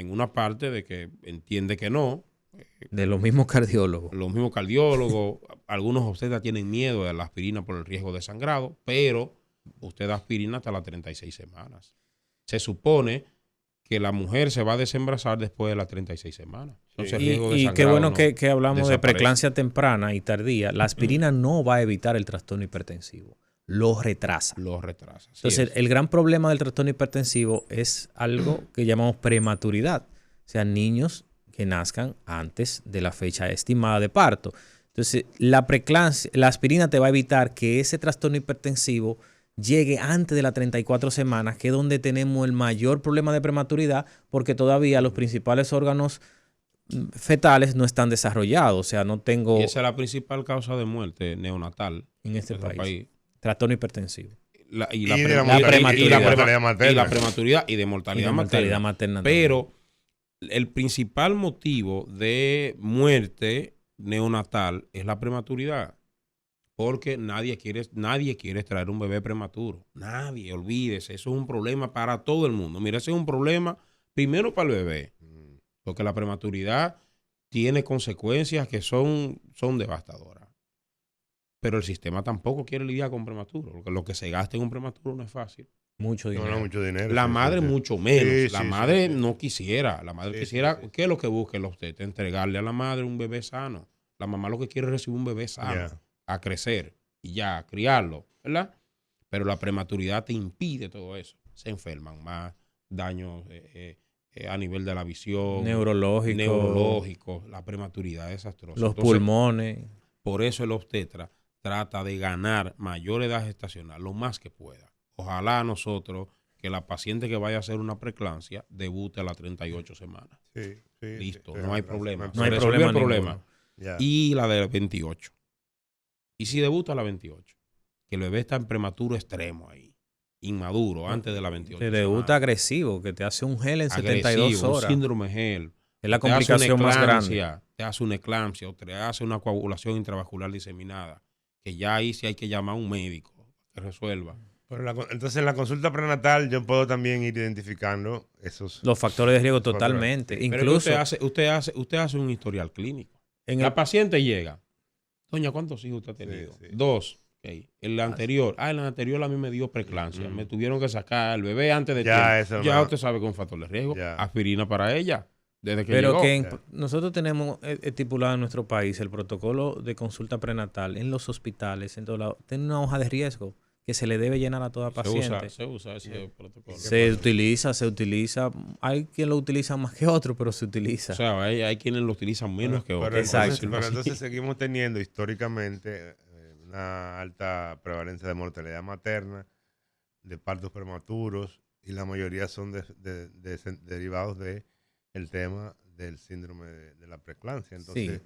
una parte de que entiende que no. De los mismos cardiólogos. Algunos obstetras tienen miedo de la aspirina por el riesgo de sangrado, pero usted da aspirina hasta las 36 semanas. Se supone que la mujer se va a desembarazar después de las 36 semanas. Entonces, y qué bueno que hablamos de preeclampsia temprana y tardía. La aspirina no va a evitar el trastorno hipertensivo. Lo retrasa. Entonces, el gran problema del trastorno hipertensivo es algo que llamamos prematuridad. O sea, niños que nazcan antes de la fecha estimada de parto. Entonces, la aspirina te va a evitar que ese trastorno hipertensivo llegue antes de las 34 semanas, que es donde tenemos el mayor problema de prematuridad, porque todavía los principales órganos fetales no están desarrollados. O sea, no tengo... Y esa es la principal causa de muerte neonatal en este país. Trastorno hipertensivo. La prematuridad y de mortalidad materna. Pero el principal motivo de muerte neonatal es la prematuridad. Porque nadie quiere traer un bebé prematuro. Nadie, olvídese. Eso es un problema para todo el mundo. Mira, ese es un problema primero para el bebé. Porque la prematuridad tiene consecuencias que son devastadoras. Pero el sistema tampoco quiere lidiar con prematuro. Porque lo que se gasta en un prematuro no es fácil. Mucho dinero. No, mucho dinero. La madre mucho menos. La madre no quisiera. La madre quisiera, ¿qué es lo que busca el obstetra? Entregarle a la madre un bebé sano. La mamá lo que quiere es recibir un bebé sano. A crecer y ya, a criarlo, ¿verdad? Pero la prematuridad te impide todo eso. Se enferman más, daños a nivel de la visión. Neurológico. La prematuridad es desastrosa. Los pulmones. Por eso el obstetra trata de ganar mayor edad gestacional lo más que pueda. Ojalá nosotros, que la paciente que vaya a hacer una preeclampsia, debute a las 38 semanas. Listo, no hay problema. No hay problema. Y la de 28. Y si debuta a la 28, que el bebé está en prematuro extremo ahí, inmaduro, antes de la 28. Te debuta agresivo, que te hace un gel en 72 horas. Un síndrome gel. Es la complicación más grande. Te hace una eclampsia o te hace una coagulación intravascular diseminada, que ya ahí sí hay que llamar a un médico que resuelva. Pero entonces en la consulta prenatal yo puedo también ir identificando los factores de riesgo totalmente. Pero incluso usted hace un historial clínico. La paciente llega. Doña, ¿cuántos hijos usted ha tenido? 2. Okay. El anterior a mí me dio preeclampsia. Me tuvieron que sacar el bebé antes de tiempo. Ya usted sabe que es un factor de riesgo. Aspirina para ella. Desde que llegó. Nosotros tenemos estipulado en nuestro país el protocolo de consulta prenatal en los hospitales, en todos lados. Tiene una hoja de riesgo que se le debe llenar a toda paciente. Se usa ese protocolo. Se utiliza. Hay quien lo utiliza más que otro, pero se utiliza. O sea, hay quienes lo utilizan menos que otros. Exacto. Pero entonces seguimos teniendo históricamente una alta prevalencia de mortalidad materna de partos prematuros y la mayoría son derivados del tema del síndrome de la preeclampsia. Entonces,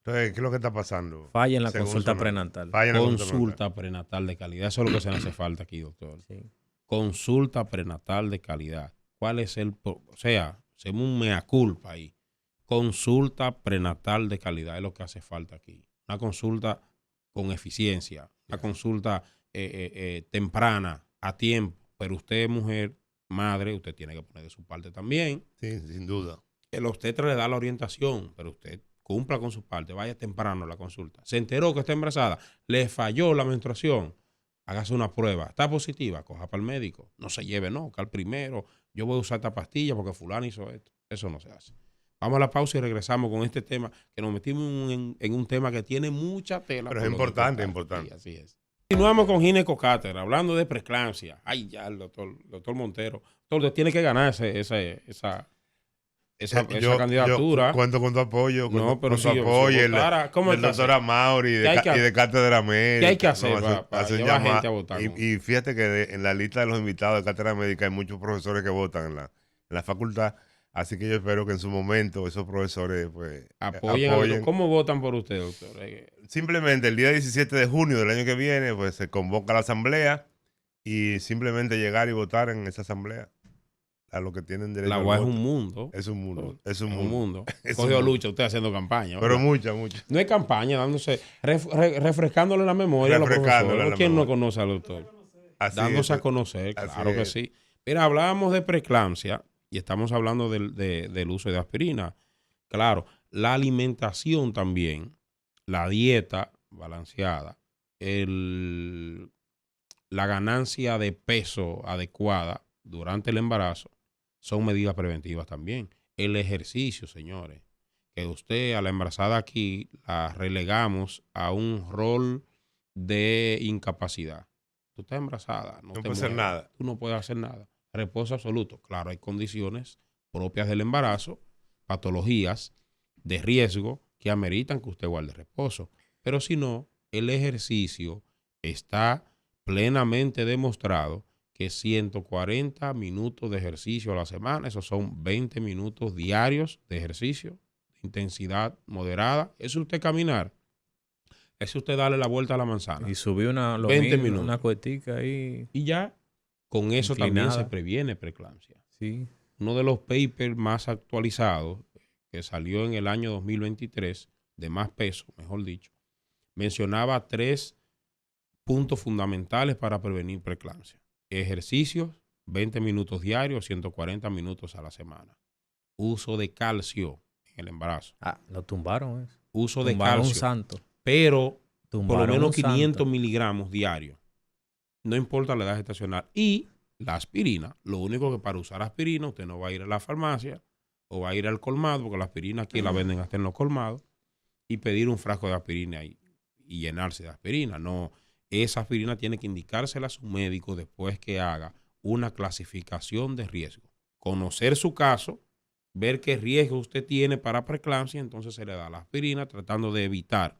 ¿qué es lo que está pasando? Falla en la consulta prenatal. Consulta prenatal de calidad. Eso es lo que se nos hace falta aquí, doctor. Sí. Consulta prenatal de calidad. ¿Cuál es o sea, hacemos un mea culpa ahí. Consulta prenatal de calidad es lo que hace falta aquí. Una consulta con eficiencia, una consulta temprana, a tiempo. Pero usted, mujer, madre, usted tiene que poner de su parte también. Sí, sin duda. El obstetra le da la orientación, pero usted cumpla con su parte, vaya temprano a la consulta. Se enteró que está embarazada, le falló la menstruación, hágase una prueba. ¿Está positiva? Coja para el médico. No se lleve, no, que al primero yo voy a usar esta pastilla porque fulano hizo esto. Eso no se hace. Vamos a la pausa y regresamos con este tema, que nos metimos en un tema que tiene mucha tela. Pero es importante, importante. Sí, así es. Continuamos con ginecocátedra, hablando de preeclampsia. Ay, ya, el doctor Montero. Doctor, usted tiene que ganar esa candidatura. Yo cuento con tu apoyo. No, pero con tu apoyo. El doctor Amaury y de Cátedra Médica. ¿Qué hay que hacer para llevar gente a votar? Y fíjate que en la lista de los invitados de Cátedra Médica hay muchos profesores que votan en la facultad. Así que yo espero que en su momento esos profesores pues apoyen. ¿Cómo votan por usted, doctor? Simplemente el día 17 de junio del año que viene pues se convoca la asamblea y simplemente llegar y votar en esa asamblea. A lo que tienen derecho. La UAS es un mundo. Es un mundo. Cogió lucha usted haciendo campaña. Pero mucha. No es campaña, dándose, refrescándole la memoria a los profesores. ¿Quién no conoce al doctor? Dándose a conocer, claro que sí. Mira, hablábamos de preeclampsia y estamos hablando del uso de aspirina. Claro, la alimentación también, la dieta balanceada, la ganancia de peso adecuada durante el embarazo son medidas preventivas también. El ejercicio, señores, que usted a la embarazada aquí la relegamos a un rol de incapacidad. Tú estás embarazada, no puedes hacer nada. Tú no puedes hacer nada. Reposo absoluto. Claro, hay condiciones propias del embarazo, patologías de riesgo que ameritan que usted guarde reposo. Pero si no, el ejercicio está plenamente demostrado que 140 minutos de ejercicio a la semana, esos son 20 minutos diarios de ejercicio, de intensidad moderada. ¿Es usted caminar? ¿Es usted darle la vuelta a la manzana? Y subir 20 minutos. Una cuetica ahí. Y ya, con eso inclinada. También se previene preeclampsia. Sí. Uno de los papers más actualizados, que salió en el año 2023, de más peso, mejor dicho, mencionaba 3 puntos fundamentales para prevenir preeclampsia. Ejercicios, 20 minutos diarios, 140 minutos a la semana. Uso de calcio en el embarazo. Lo tumbaron. Uso de calcio. Un santo. Pero por lo menos 500 miligramos diarios. No importa la edad gestacional. Y la aspirina. Lo único que para usar aspirina usted no va a ir a la farmacia o va a ir al colmado, porque la aspirina aquí la venden hasta en los colmados, y pedir un frasco de aspirina y llenarse de aspirina. No. Esa aspirina tiene que indicársela a su médico después que haga una clasificación de riesgo. Conocer su caso, ver qué riesgo usted tiene para preeclampsia, entonces se le da la aspirina tratando de evitar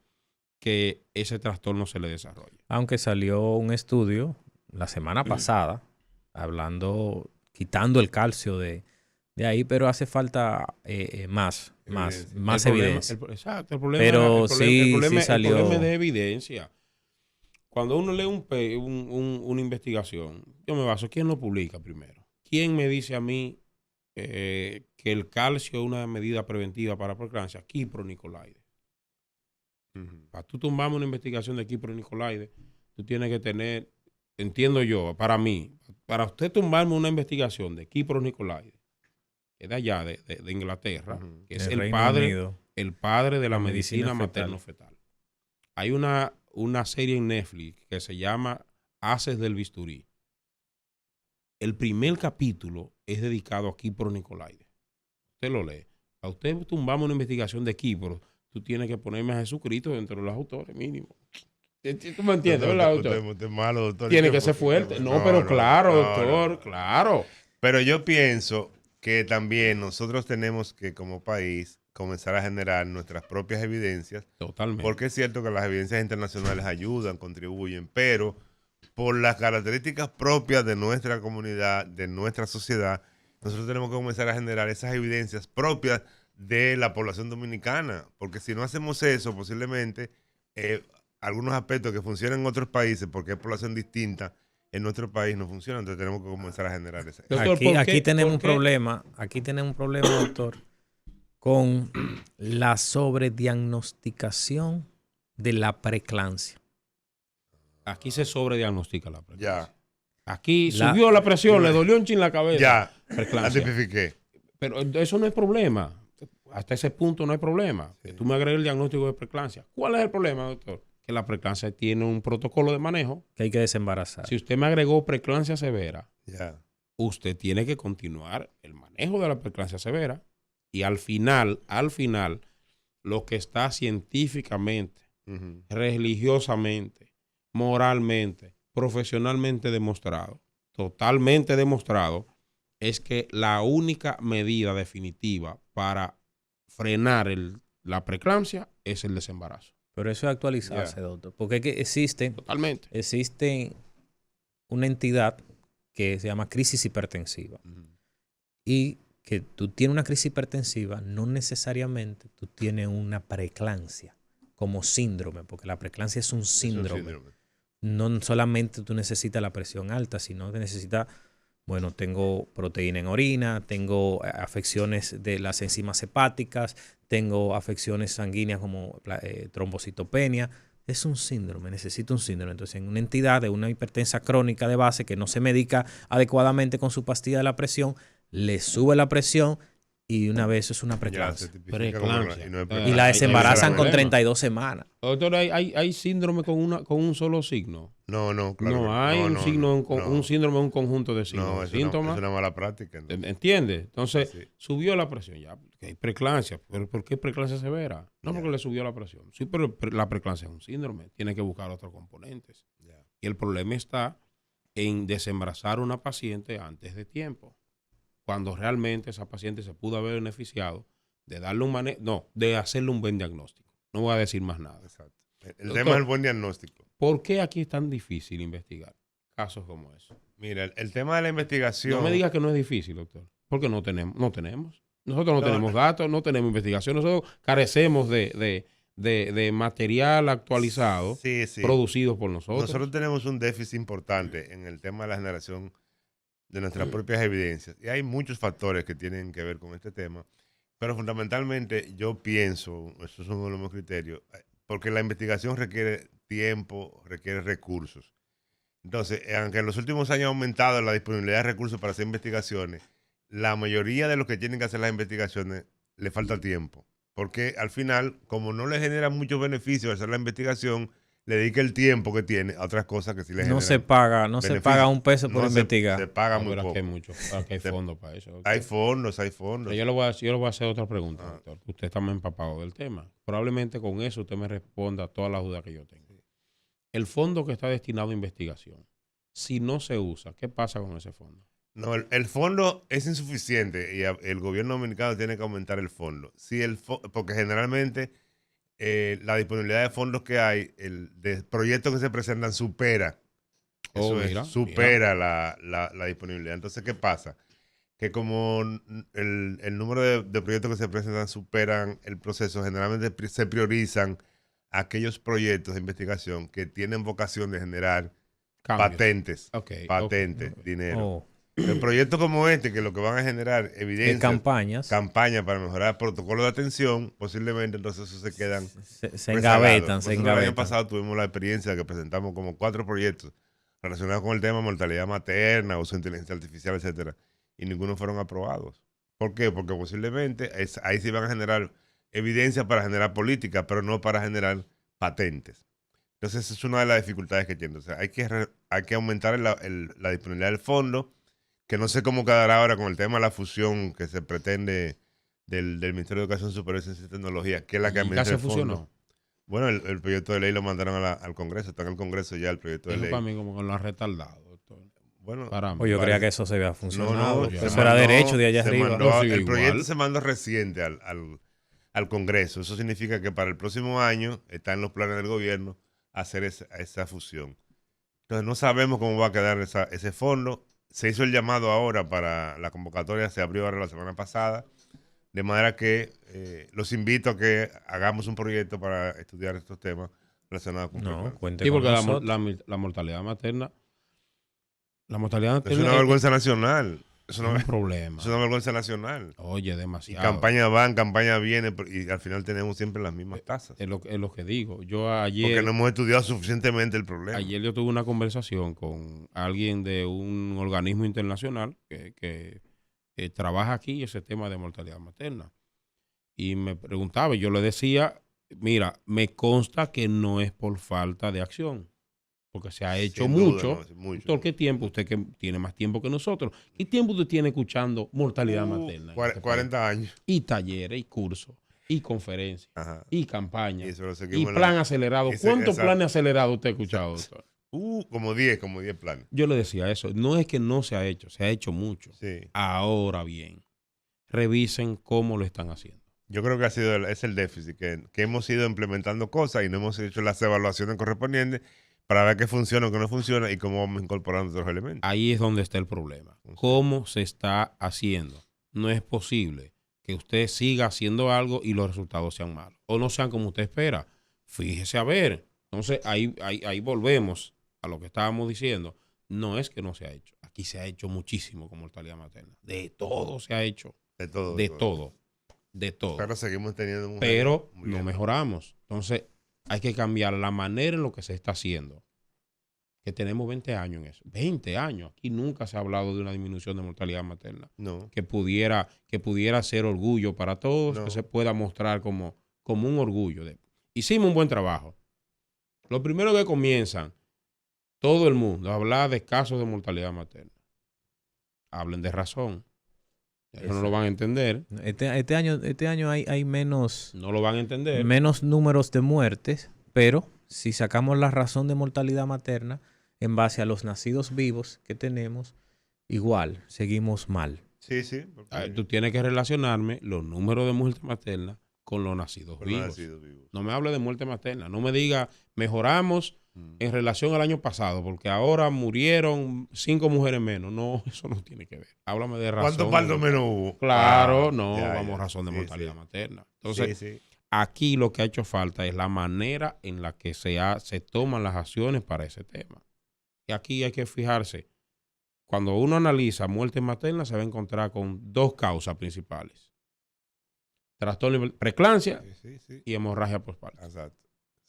que ese trastorno se le desarrolle. Aunque salió un estudio la semana pasada quitando el calcio de ahí, pero hace falta más evidencia. Exacto, el problema salió. El problema es de evidencia. Cuando uno lee una investigación, yo me baso, ¿quién lo publica primero? ¿Quién me dice a mí que el calcio es una medida preventiva para preeclampsia? Kipro Nicolaides. Para tú tumbarme una investigación de Kipro Nicolaides, tú tienes que tener, entiendo yo, para mí, para usted tumbarme una investigación de Kipro Nicolaides, que es de allá, de Inglaterra, que es el padre de la medicina materno-fetal. Hay una serie en Netflix que se llama Haces del Bisturí. El primer capítulo es dedicado a Kipro Nicolaides. Usted lo lee. A usted tumbamos una investigación de Kipro, tú tienes que ponerme a Jesucristo dentro de los autores mínimo. ¿Tú me entiendes, verdad, doctor? Usted es malo, doctor. Tiene que ser fuerte. No, pero claro, doctor, claro. Pero yo pienso que también nosotros tenemos que, como país, comenzar a generar nuestras propias evidencias. Totalmente. Porque es cierto que las evidencias internacionales ayudan, contribuyen, pero por las características propias de nuestra comunidad, de nuestra sociedad, nosotros tenemos que comenzar a generar esas evidencias propias de la población dominicana, porque si no hacemos eso, posiblemente algunos aspectos que funcionan en otros países, porque es población distinta, en nuestro país no funcionan, entonces tenemos que comenzar a generar eso. Aquí tenemos un problema, doctor, con la sobrediagnosticación de la preeclampsia. Aquí se sobrediagnostica la preeclampsia. Ya. Aquí subió la presión, le dolió un chin la cabeza. Ya, la tipifiqué. Pero eso no es problema. Hasta ese punto no hay problema. Sí. Tú me agregas el diagnóstico de preeclampsia. ¿Cuál es el problema, doctor? Que la preeclampsia tiene un protocolo de manejo. Que hay que desembarazar. Si usted me agregó preeclampsia severa, usted tiene que continuar el manejo de la preeclampsia severa. Y al final, lo que está científicamente, religiosamente, moralmente, profesionalmente demostrado, totalmente demostrado, es que la única medida definitiva para frenar la preeclampsia es el desembarazo. Pero eso es actualizarse, doctor. Porque es que existe una entidad que se llama crisis hipertensiva. Y que tú tienes una crisis hipertensiva, no necesariamente tú tienes una preeclampsia como síndrome, porque la preeclampsia es un síndrome. No solamente tú necesitas la presión alta, sino que necesitas, bueno, tengo proteína en orina, tengo afecciones de las enzimas hepáticas, tengo afecciones sanguíneas como trombocitopenia. Es un síndrome, necesito un síndrome. Entonces, en una entidad de una hipertensa crónica de base que no se medica adecuadamente con su pastilla de la presión, le sube la presión y una vez es una preeclampsia. Y la desembarazan con 32 semanas. Doctor, ¿hay síndrome con un solo signo? No, claro. No hay un síndrome, un conjunto de signos. No, síntomas. Es una mala práctica. ¿Entiendes? Entonces, subió la presión. Ya, hay preeclampsia. ¿Pero por qué preeclampsia severa? No, porque le subió la presión. Sí, pero la preeclampsia es un síndrome. Tiene que buscar otros componentes. Y el problema está en desembarazar a una paciente antes de tiempo, cuando realmente esa paciente se pudo haber beneficiado de darle de hacerle un buen diagnóstico. No voy a decir más nada. Exacto. El tema es el buen diagnóstico. ¿Por qué aquí es tan difícil investigar casos como eso? Mira, el tema de la investigación... No me digas que no es difícil, doctor, porque no tenemos. Nosotros no tenemos datos, no tenemos investigación, nosotros carecemos de material actualizado producido por nosotros. Nosotros tenemos un déficit importante en el tema de la generación de nuestras propias evidencias. Y hay muchos factores que tienen que ver con este tema, pero fundamentalmente yo pienso, esos son uno de los criterios, porque la investigación requiere tiempo, requiere recursos. Entonces, aunque en los últimos años ha aumentado la disponibilidad de recursos para hacer investigaciones, la mayoría de los que tienen que hacer las investigaciones le falta tiempo, porque al final, como no le genera muchos beneficios hacer la investigación, le dedica el tiempo que tiene a otras cosas que sí le generan. No se paga un peso por investigar. Se paga muy poco. Aquí hay fondos para eso. Hay fondos. Pero yo le voy a hacer otra pregunta, doctor. Usted está más empapado del tema. Probablemente con eso usted me responda a todas las dudas que yo tengo. El fondo que está destinado a investigación, si no se usa, ¿qué pasa con ese fondo? No, el fondo es insuficiente y el gobierno dominicano tiene que aumentar el fondo. Porque generalmente la disponibilidad de fondos que hay, de proyectos que se presentan, supera la disponibilidad. Entonces, ¿qué pasa? Que como el número de proyectos que se presentan superan el proceso, generalmente se priorizan aquellos proyectos de investigación que tienen vocación de generar patentes, dinero. El proyecto como este, que lo que van a generar evidencia, campañas para mejorar protocolos de atención, posiblemente entonces eso se quedan se engavetan. El año pasado tuvimos la experiencia de que presentamos como 4 proyectos relacionados con el tema de mortalidad materna, uso de inteligencia artificial, etcétera, y ninguno fueron aprobados. ¿Por qué? Porque posiblemente ahí sí van a generar evidencia para generar política, pero no para generar patentes. Entonces esa es una de las dificultades que tiene. O sea, hay que aumentar la disponibilidad del fondo, que no sé cómo quedará ahora con el tema de la fusión que se pretende del Ministerio de Educación Superior y Ciencia y Tecnología, que es la que administra el fondo. Fusionó? Bueno, el proyecto de ley lo mandaron al Congreso, está en el Congreso ya el proyecto de ley. Para mí como que lo ha retardado, doctor. Bueno, yo creía que eso se había funcionado. Eso era derecho de allá arriba. El proyecto se mandó reciente al Congreso. Eso significa que para el próximo año está en los planes del gobierno hacer esa fusión. Entonces no sabemos cómo va a quedar ese fondo. Se hizo el llamado ahora para la convocatoria, se abrió ahora la semana pasada, de manera que los invito a que hagamos un proyecto para estudiar estos temas relacionados con sí, porque la mortalidad materna es una vergüenza nacional. Es un problema. Es una vergüenza nacional. Oye, demasiado. Y campaña van, campaña viene, y al final tenemos siempre las mismas tasas. Es lo que digo. Yo ayer... Porque no hemos estudiado suficientemente el problema. Ayer yo tuve una conversación con alguien de un organismo internacional que trabaja aquí ese tema de mortalidad materna. Y me preguntaba, y yo le decía, mira, me consta que no es por falta de acción. Porque se ha hecho mucho. ¿Por qué tiempo? Usted que tiene más tiempo que nosotros. ¿Qué tiempo usted tiene escuchando mortalidad materna? 40 años. Y talleres, y cursos, y conferencias, y campañas, y plan acelerado. ¿Cuántos planes acelerados usted ha escuchado, doctor? Como 10 planes. Yo le decía eso. No es que no se ha hecho mucho. Sí. Ahora bien, revisen cómo lo están haciendo. Yo creo que es el déficit, que hemos ido implementando cosas y no hemos hecho las evaluaciones correspondientes para ver qué funciona o qué no funciona y cómo vamos incorporando otros elementos. Ahí es donde está el problema. ¿Cómo se está haciendo? No es posible que usted siga haciendo algo y los resultados sean malos. O no sean como usted espera. Fíjese a ver. Entonces, ahí volvemos a lo que estábamos diciendo. No es que no se ha hecho. Aquí se ha hecho muchísimo con mortalidad materna. De todo se ha hecho. De todo. De todo. Pero seguimos teniendo mujeres. Pero no mejoramos. Entonces, hay que cambiar la manera en lo que se está haciendo. Que tenemos 20 años en eso. 20 años. Aquí nunca se ha hablado de una disminución de mortalidad materna. No. Que pudiera ser orgullo para todos, que se pueda mostrar como un orgullo. Hicimos un buen trabajo. Lo primero que comienzan todo el mundo a hablar de casos de mortalidad materna. Hablen de razón. Eso no lo van a entender. Este año hay menos... No lo van a entender. Menos números de muertes, pero si sacamos la razón de mortalidad materna en base a los nacidos vivos que tenemos, igual, seguimos mal. Sí. Tú tienes que relacionarme los números de muerte materna con los nacidos vivos. No me hable de muerte materna. No me diga, mejoramos en relación al año pasado, porque ahora murieron 5 mujeres menos. No, eso no tiene que ver. Háblame de razón. ¿Cuántos partos menos hubo? Claro, vamos a razón de mortalidad materna. Entonces, aquí lo que ha hecho falta es la manera en la que se toman las acciones para ese tema. Y aquí hay que fijarse. Cuando uno analiza muerte materna, se va a encontrar con 2 causas principales. Trastorno, preeclampsia y hemorragia postparto. Exacto.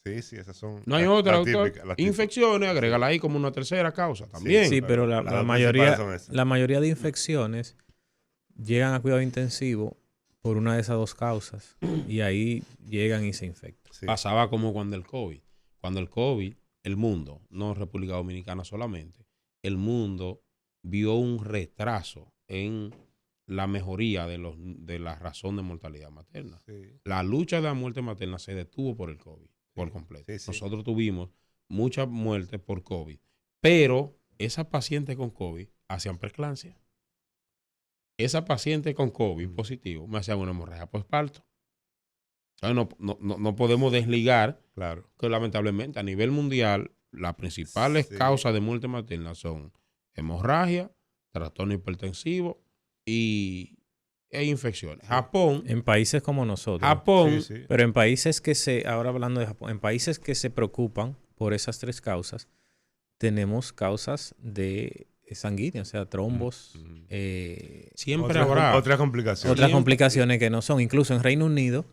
Sí, esas son. No hay otra, doctor. Infecciones, agrégala ahí como una tercera causa también. Sí, pero la mayoría de infecciones llegan a cuidado intensivo por una de esas 2 causas. Y ahí llegan y se infectan. Sí. Pasaba como cuando el COVID. Cuando el COVID, el mundo, no República Dominicana solamente, el mundo vio un retraso en la mejoría de la razón de mortalidad materna. Sí. La lucha de la muerte materna se detuvo por el COVID. Por completo. Sí. Nosotros tuvimos muchas muertes por COVID, pero esas pacientes con COVID hacían preeclampsia. Esas pacientes con COVID positivo me hacían una hemorragia postparto. No podemos desligar que lamentablemente a nivel mundial las principales causas de muerte materna son hemorragia, trastorno hipertensivo e infecciones. Japón. En países como nosotros. Japón. Pero en países ahora hablando de Japón, en países que se preocupan por esas 3 causas, tenemos causas de sanguíneas, o sea, trombos. Siempre habrá otras complicaciones. Otras complicaciones que no son. Incluso en Reino Unido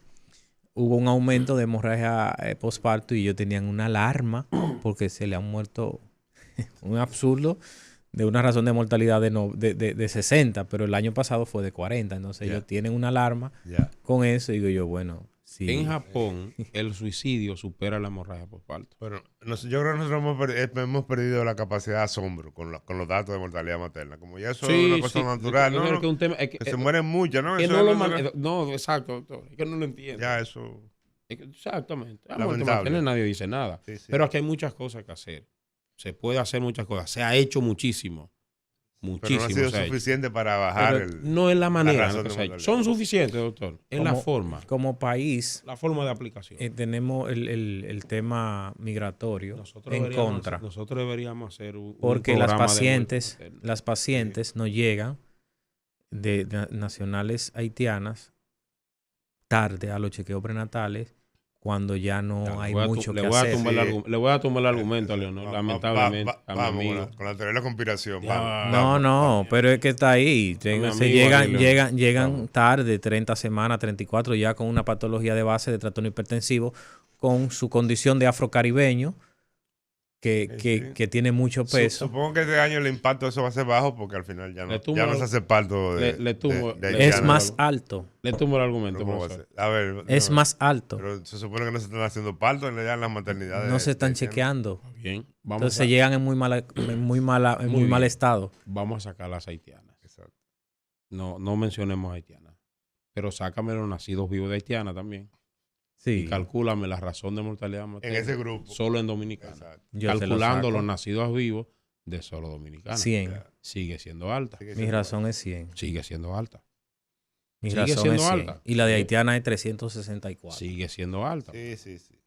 hubo un aumento de hemorragia postparto y ellos tenían una alarma porque se le han muerto un absurdo de una razón de mortalidad de 60, pero el año pasado fue de 40. Entonces ellos tienen una alarma con eso y digo yo, bueno, sí. En Japón el suicidio supera la hemorragia postparto. Bueno, yo creo que nosotros hemos perdido la capacidad de asombro con los datos de mortalidad materna. Como ya eso es una cosa natural, que se mueren muchas, ¿no? No, exacto, doctor. Es que no lo entiendo. Ya eso. Exactamente. La muerte materna nadie dice nada. Sí. Pero aquí hay muchas cosas que hacer. Se puede hacer muchas cosas. Se ha hecho muchísimo. Muchísimo. Pero no ha sido suficiente para bajar no es la manera. Son suficientes, doctor. Es la forma. Como país. La forma de aplicación. Tenemos el tema migratorio en contra. Nosotros deberíamos hacer un porque las pacientes no llegan de nacionales haitianas tarde a los chequeos prenatales cuando ya no hay mucho que hacer. Le voy a tumbar el argumento a Leonor, lamentablemente. Vamos, con la teoría de la conspiración. No, pero es que está ahí. Llegan tarde, 30 semanas, 34, ya con una patología de base de trastorno hipertensivo, con su condición de afrocaribeño, que tiene mucho peso. Supongo que este año el impacto de eso va a ser bajo porque al final ya no se hace parto es más alto. Le tumbo el argumento. A ver, es más alto. Pero se supone que no se están haciendo partos en las maternidades. No se están chequeando. Bien. Entonces llegan en muy mal estado. Vamos a sacar las haitianas. Exacto. No mencionemos haitianas. Pero sácame los nacidos vivos de haitiana también. Sí. Y calcúlame la razón de mortalidad materna en ese grupo. Solo en Dominicana. Calculando los nacidos vivos de solo Dominicana. 100. Sigue siendo alta. Mi razón es 100. Sigue siendo alta. Mi razón es 100. Alta. Y la de haitiana es 364. Sigue siendo alta. Sí.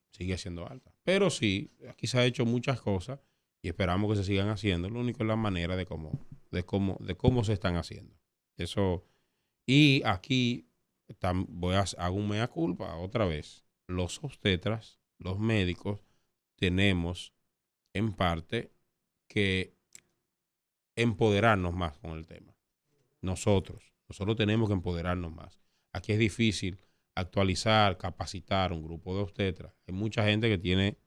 Sigue siendo alta. Pero sí, aquí se ha hecho muchas cosas y esperamos que se sigan haciendo. Lo único es la manera de cómo se están haciendo. Eso. Y aquí hago un mea culpa otra vez. Los obstetras, los médicos, tenemos en parte que empoderarnos más con el tema. Nosotros tenemos que empoderarnos más. Aquí es difícil actualizar, capacitar un grupo de obstetras. Hay mucha gente que tiene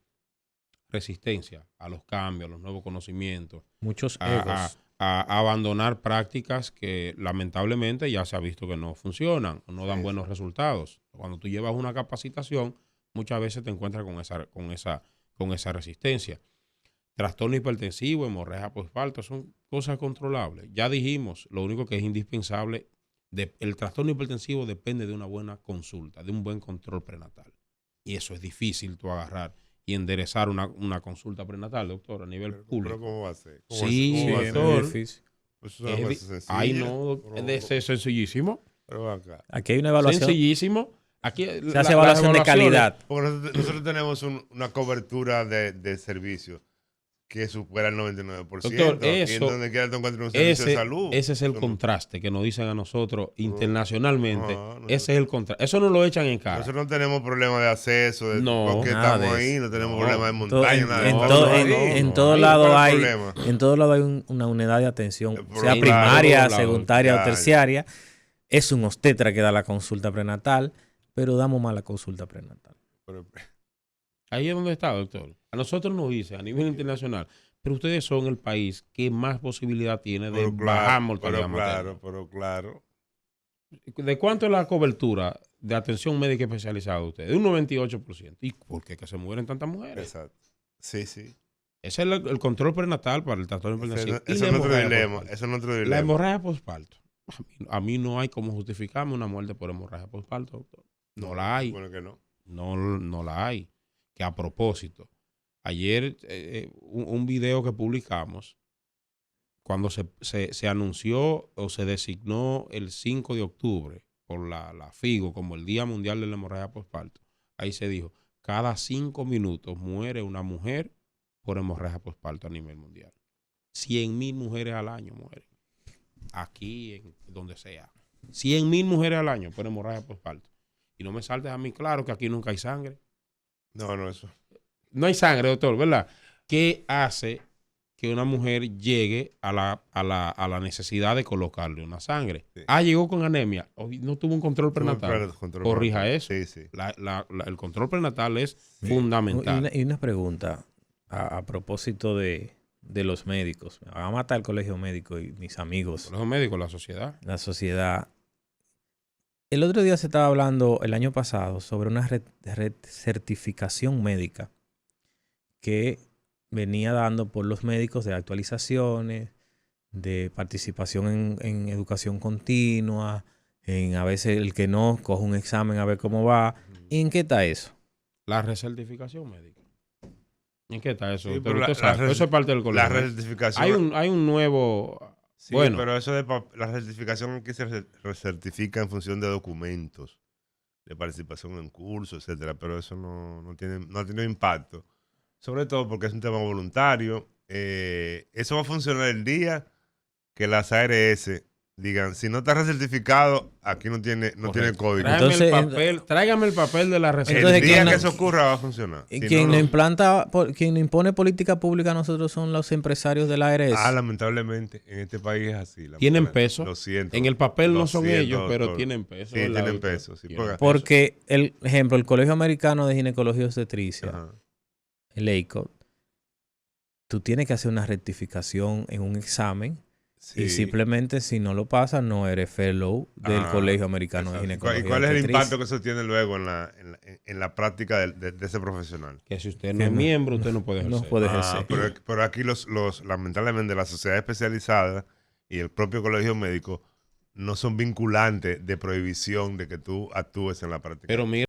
resistencia a los cambios, a los nuevos conocimientos. Muchos egos. A abandonar prácticas que lamentablemente ya se ha visto que no funcionan o no dan buenos resultados. Cuando tú llevas una capacitación, muchas veces te encuentras con esa resistencia. Trastorno hipertensivo, hemorragia postparto, son cosas controlables. Ya dijimos, lo único que es indispensable, el trastorno hipertensivo depende de una buena consulta, de un buen control prenatal. Y eso es difícil tú agarrar y enderezar una consulta prenatal, doctor, a nivel público. ¿Pero cómo va a ser? Doctor. Es difícil. Es sencillísimo. Pero acá. Aquí hay una evaluación. Sencillísimo. Aquí se hace evaluación de calidad. Porque nosotros tenemos una cobertura de servicios que supera el 99%. Doctor, en donde quiera te encuentres un servicio de salud. Ese es el contraste que nos dicen a nosotros internacionalmente. Ese es el contraste. Eso no lo echan en cara. Nosotros no tenemos problema de acceso, porque estamos ahí, no tenemos problema de montaña. En todo lado hay una unidad de atención, sea primaria, secundaria o terciaria. Es un obstetra que da la consulta prenatal, pero damos más la consulta prenatal. Ahí es donde está, doctor. A nosotros nos dice a nivel internacional, pero ustedes son el país que más posibilidad tiene de bajar mortalidad materna. Pero claro. ¿De cuánto es la cobertura de atención médica especializada de ustedes? De un 98%. ¿Y por qué que se mueren tantas mujeres? Exacto. Sí. Ese es el control prenatal para el trastorno hipertensivo. Eso es nuestro dilema. La hemorragia postparto. A mí no hay como justificarme una muerte por hemorragia postparto, doctor. No la hay. Bueno que no. No la hay. Que a propósito, ayer un video que publicamos, cuando se anunció o se designó el 5 de octubre por la FIGO como el Día Mundial de la Hemorragia Postparto, ahí se dijo, cada 5 minutos muere una mujer por hemorragia postparto a nivel mundial. 100,000 mujeres al año mueren. Aquí, en donde sea. 100,000 mujeres al año por hemorragia postparto. Y no me saltes a mí claro que aquí nunca hay sangre. No, eso. No hay sangre, doctor, ¿verdad? ¿Qué hace que una mujer llegue a la necesidad de colocarle una sangre? Sí. Llegó con anemia. No tuvo un control prenatal. Corrija eso. Sí. El control prenatal es fundamental. Y una pregunta a propósito de los médicos. Me van a matar el colegio médico y mis amigos. El colegio médico, la sociedad. La sociedad. El otro día se estaba hablando, el año pasado, sobre una certificación médica que venía dando por los médicos de actualizaciones, de participación en educación continua, en a veces el que no coge un examen a ver cómo va. ¿Y en qué está eso? La recertificación médica. ¿En qué está eso? Sí, eso es parte del colegio. La recertificación. Hay un nuevo Sí, bueno, pero eso de la certificación aquí se recertifica en función de documentos de participación en cursos, etcétera, pero eso no tiene impacto, sobre todo porque es un tema voluntario. Eso va a funcionar el día que las ARS digan, si no está recertificado, aquí no tiene código. Tráigame el papel de la recertificación. El día que eso ocurra va a funcionar. Y quien impone política pública a nosotros son los empresarios de la ARS. Lamentablemente, en este país es así. Tienen peso. Lo siento. En el papel no son ellos, pero tienen peso. Sí, tienen peso. Sí, porque, el Colegio Americano de Ginecología y Obstetricia, el ACOG, tú tienes que hacer una rectificación en un examen. Sí. Y simplemente si no lo pasas, no eres fellow del Colegio Americano de Ginecología. ¿Y cuál es el impacto que eso tiene luego en la práctica de ese profesional? Que si usted no es miembro, usted no puede ejercer. No puede ejercer. Pero aquí lamentablemente la sociedad especializada y el propio colegio médico no son vinculantes de prohibición de que tú actúes en la práctica. Pero mira.